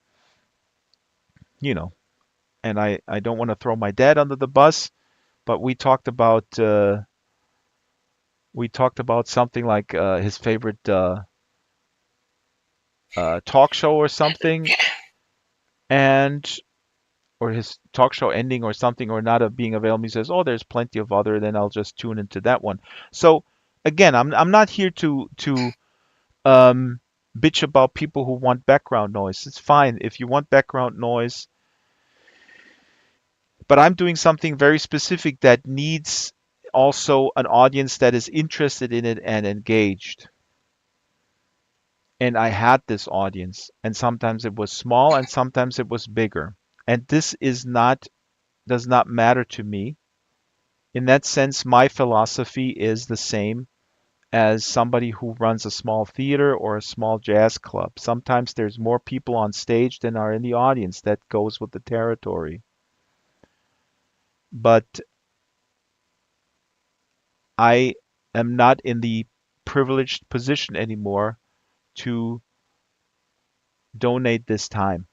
Speaker 3: You know. And I don't want to throw my dad under the bus, but we talked about something like his favorite talk show or something, and or his talk show ending or something or not being available. He says, "Oh, there's plenty of other. Then I'll just tune into that one." So again, I'm not here to um, bitch about people who want background noise. It's fine if you want background noise, but I'm doing something very specific that needs also an audience that is interested in it and engaged. And I had this audience, and sometimes it was small and sometimes it was bigger. And this does not matter to me. In that sense, my philosophy is the same as somebody who runs a small theater or a small jazz club. Sometimes there's more people on stage than are in the audience. That goes with the territory. But I am not in the privileged position anymore to donate this time.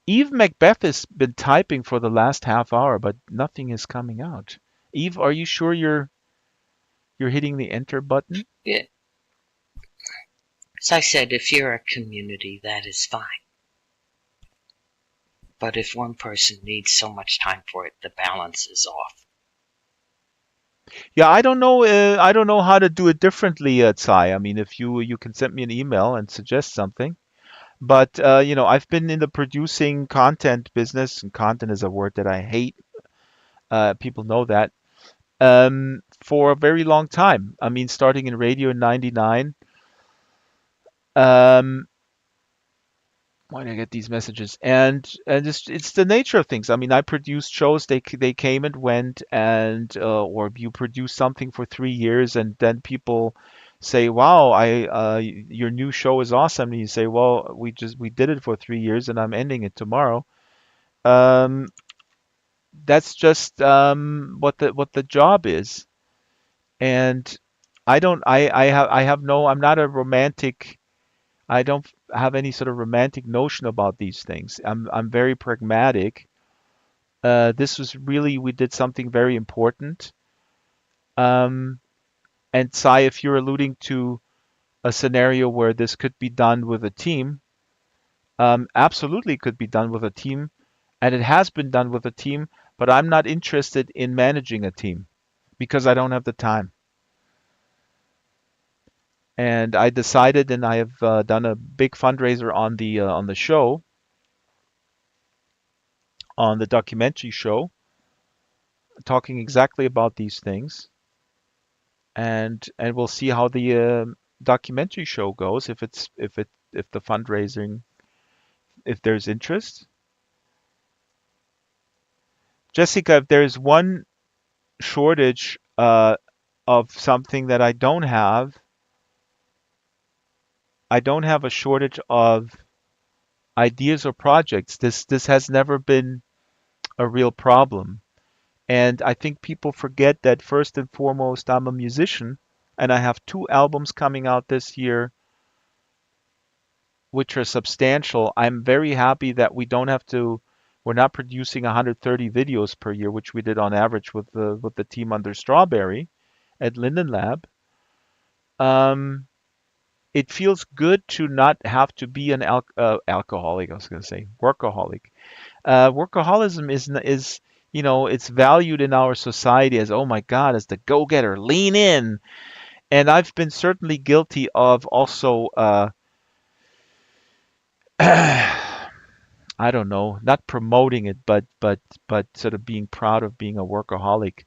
Speaker 3: Eve Macbeth has been typing for the last half hour, but nothing is coming out. Eve, are you sure you're hitting the enter button?
Speaker 2: Yeah. As I said, if you're a community, that is fine. But if one person needs so much time for it, the balance is off.
Speaker 3: Yeah, I don't know. I don't know how to do it differently, Tsai. I mean, if you can send me an email and suggest something. But I've been in the producing content business, and content is a word that I hate. People know that. For a very long time. I mean, starting in radio in '99. Um, why do I get these messages? And it's the nature of things. I mean, I produced shows. They came and went, and or you produce something for 3 years, and then people say, "Wow, I your new show is awesome." And you say, "Well, we did it for 3 years, and I'm ending it tomorrow." Um, that's just what the job is. And I have no. I'm not a romantic. I don't have any sort of romantic notion about these things. I'm very pragmatic. This was really we did something very important. Um, and Sai, if you're alluding to a scenario where this could be done with a team, absolutely could be done with a team, and it has been done with a team. But I'm not interested in managing a team because I don't have the time. And I decided, and I have done a big fundraiser on the show, on the documentary show, talking exactly about these things, and we'll see how the documentary show goes. If the fundraising, if there's interest. Jessica, if there's one shortage of something that I don't have a shortage of ideas or projects. This has never been a real problem. And I think people forget that first and foremost, I'm a musician, and I have 2 albums coming out this year, which are substantial. I'm very happy that we're not producing 130 videos per year, which we did on average with the team under Strawberry at Linden Lab. Um, it feels good to not have to be an alcoholic. I was going to say workaholic. Workaholism is it's valued in our society as, oh my God, as the go-getter, lean in. And I've been certainly guilty of also I don't know, not promoting it, but sort of being proud of being a workaholic.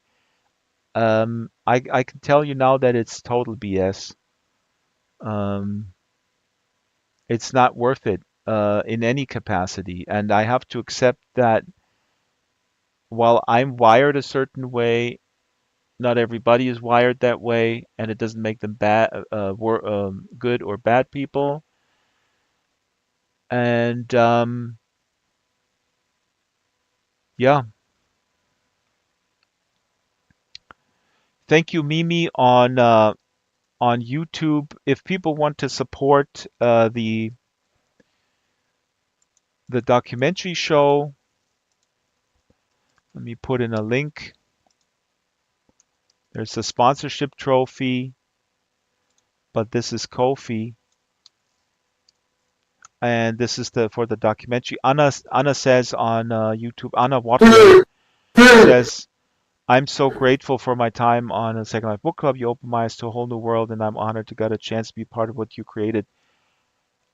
Speaker 3: I can tell you now that it's total BS. Um, it's not worth it in any capacity, and I have to accept that while I'm wired a certain way, not everybody is wired that way, and it doesn't make them good or bad people. And yeah, thank you, Mimi, on YouTube. If people want to support the documentary show, let me put in a link. There's a sponsorship trophy, but this is Ko-fi. And this is for the documentary. Anna says on YouTube, Anna Water says, I'm so grateful for my time on the Second Life Book Club. You opened my eyes to a whole new world, and I'm honored to get a chance to be part of what you created.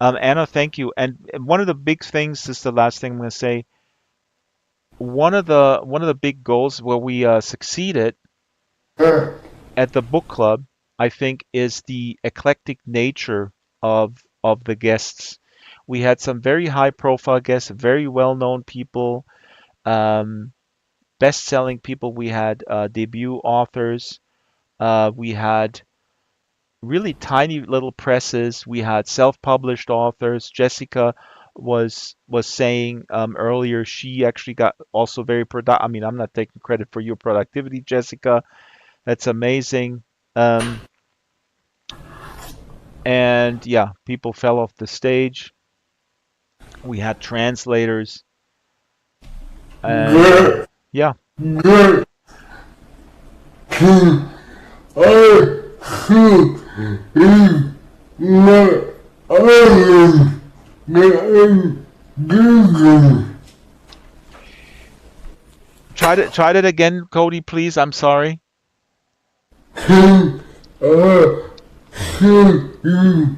Speaker 3: Anna, thank you. And one of the big things, this is the last thing I'm going to say. One of the big goals where we succeeded at the book club, I think, is the eclectic nature of the guests. We had some very high-profile guests, very well-known people, best-selling people. We had debut authors. We had really tiny little presses. We had self-published authors. Jessica was saying earlier, she actually got also very productive. I mean, I'm not taking credit for your productivity, Jessica. That's amazing. And yeah, people fell off the stage. We had translators. And yeah.
Speaker 6: Good. Can I see in my island that I'm digging?
Speaker 3: Try that again, Cody, please. I'm sorry.
Speaker 6: Can I see in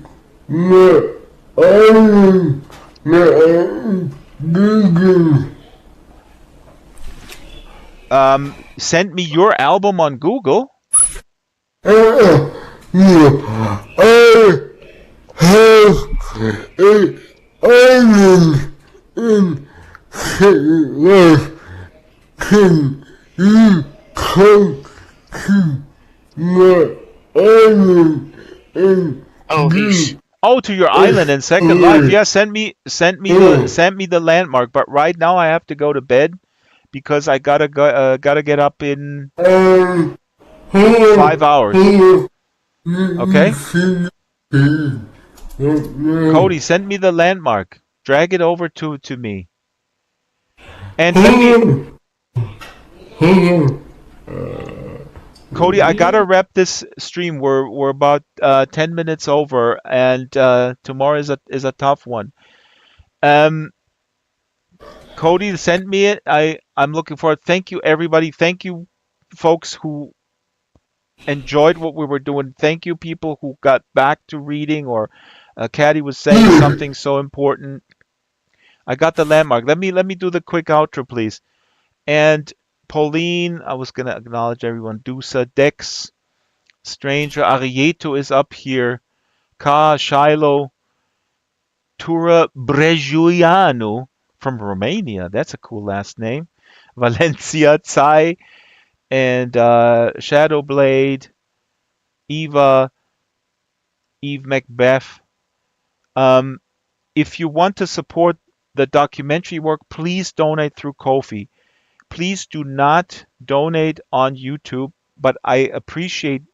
Speaker 6: my island that I'm digging?
Speaker 3: Send me your album on Google.
Speaker 6: Yeah, I have an island in St. Can you come to my island and
Speaker 2: Oh, he's
Speaker 3: Oh, to your island in Second Life. Yeah, send me the landmark. But right now I have to go to bed because I gotta get up in 5 hours. Okay? Cody, send me the landmark. Drag it over to me. And let me, Cody, I gotta wrap this stream. We're about 10 minutes over, and tomorrow is a tough one. Cody, send me it. I'm looking forward. Thank you, everybody. Thank you, folks who enjoyed what we were doing. Thank you, people who got back to reading, or Caddy was saying something so important. I got the landmark. Let me do the quick outro, please. And Pauline, I was gonna acknowledge everyone. Dusa, Dex, Stranger, Arieto is up here. Ka, Shiloh, Tura Brejuianu from Romania. That's a cool last name. Valencia, Tsai, and Shadowblade, Eve Macbeth. If you want to support the documentary work, please donate through Ko-fi. Please do not donate on YouTube, but I appreciate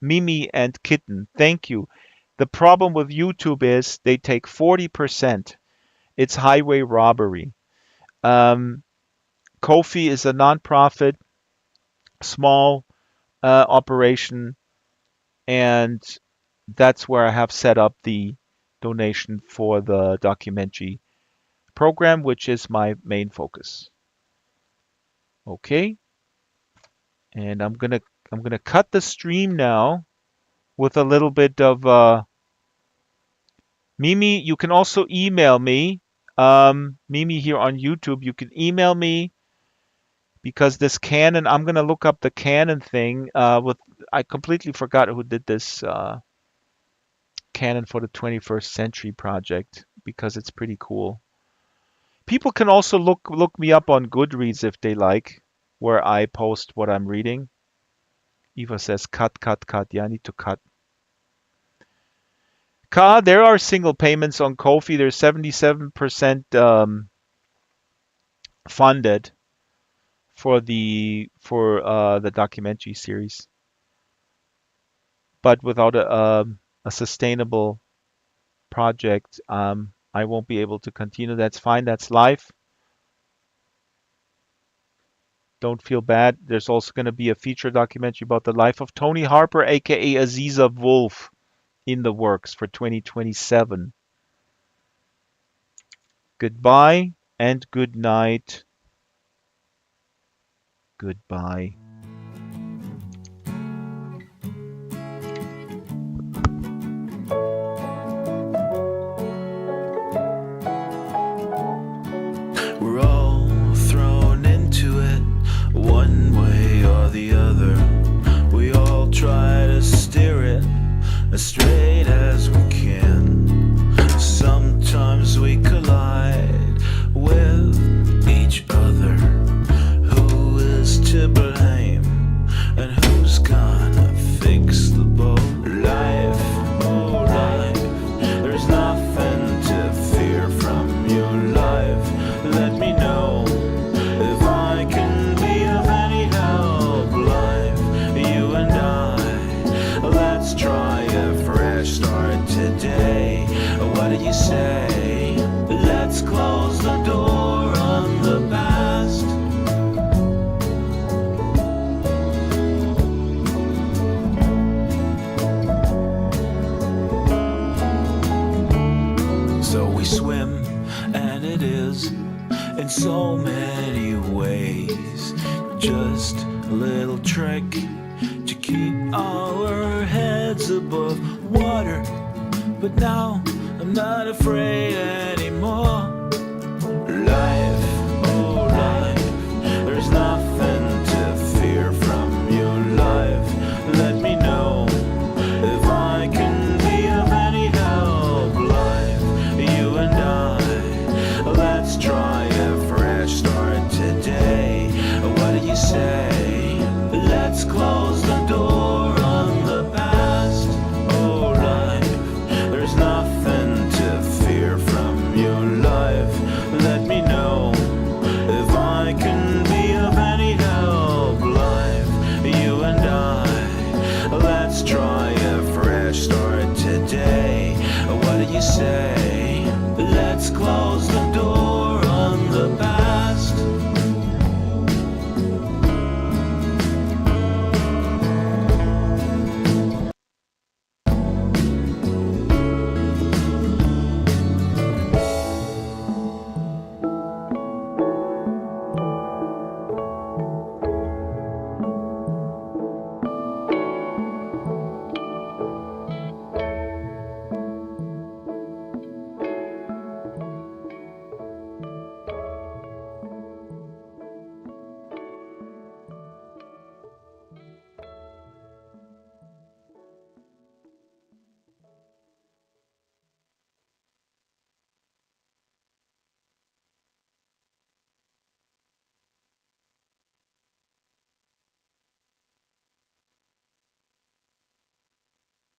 Speaker 3: Mimi and Kitten. Thank you. The problem with YouTube is they take 40%. It's highway robbery. Ko-fi is a nonprofit, small operation, and that's where I have set up the donation for the documentary program, which is my main focus. Okay, and I'm gonna cut the stream now with a little bit of Mimi. You can also email me, Mimi here on YouTube. You can email me because this Canon. I'm gonna look up the Canon thing. I completely forgot who did this Canon for the 21st Century project because it's pretty cool. People can also look me up on Goodreads if they like, where I post what I'm reading. Eva says, cut. Yeah, I need to cut. There are single payments on Ko-fi. They're 77% funded for the documentary series, but without a sustainable project, I won't be able to continue. That's fine. That's life. Don't feel bad. There's also going to be a feature documentary about the life of Tony Harper, aka Aziza Wolf, in the works for 2027. Goodbye and good night. Goodbye.
Speaker 1: We're all thrown into it, one way or the other. We all try to steer it as straight as we can. Sometimes we collide with each other. Who is to blame and who's gonna fix the boat? Life, oh life, there's nothing to fear from you. then you say, let's close the door on the past. So we swim, and it is in so many ways just a little trick to keep our heads above water. But now I'm not afraid anymore.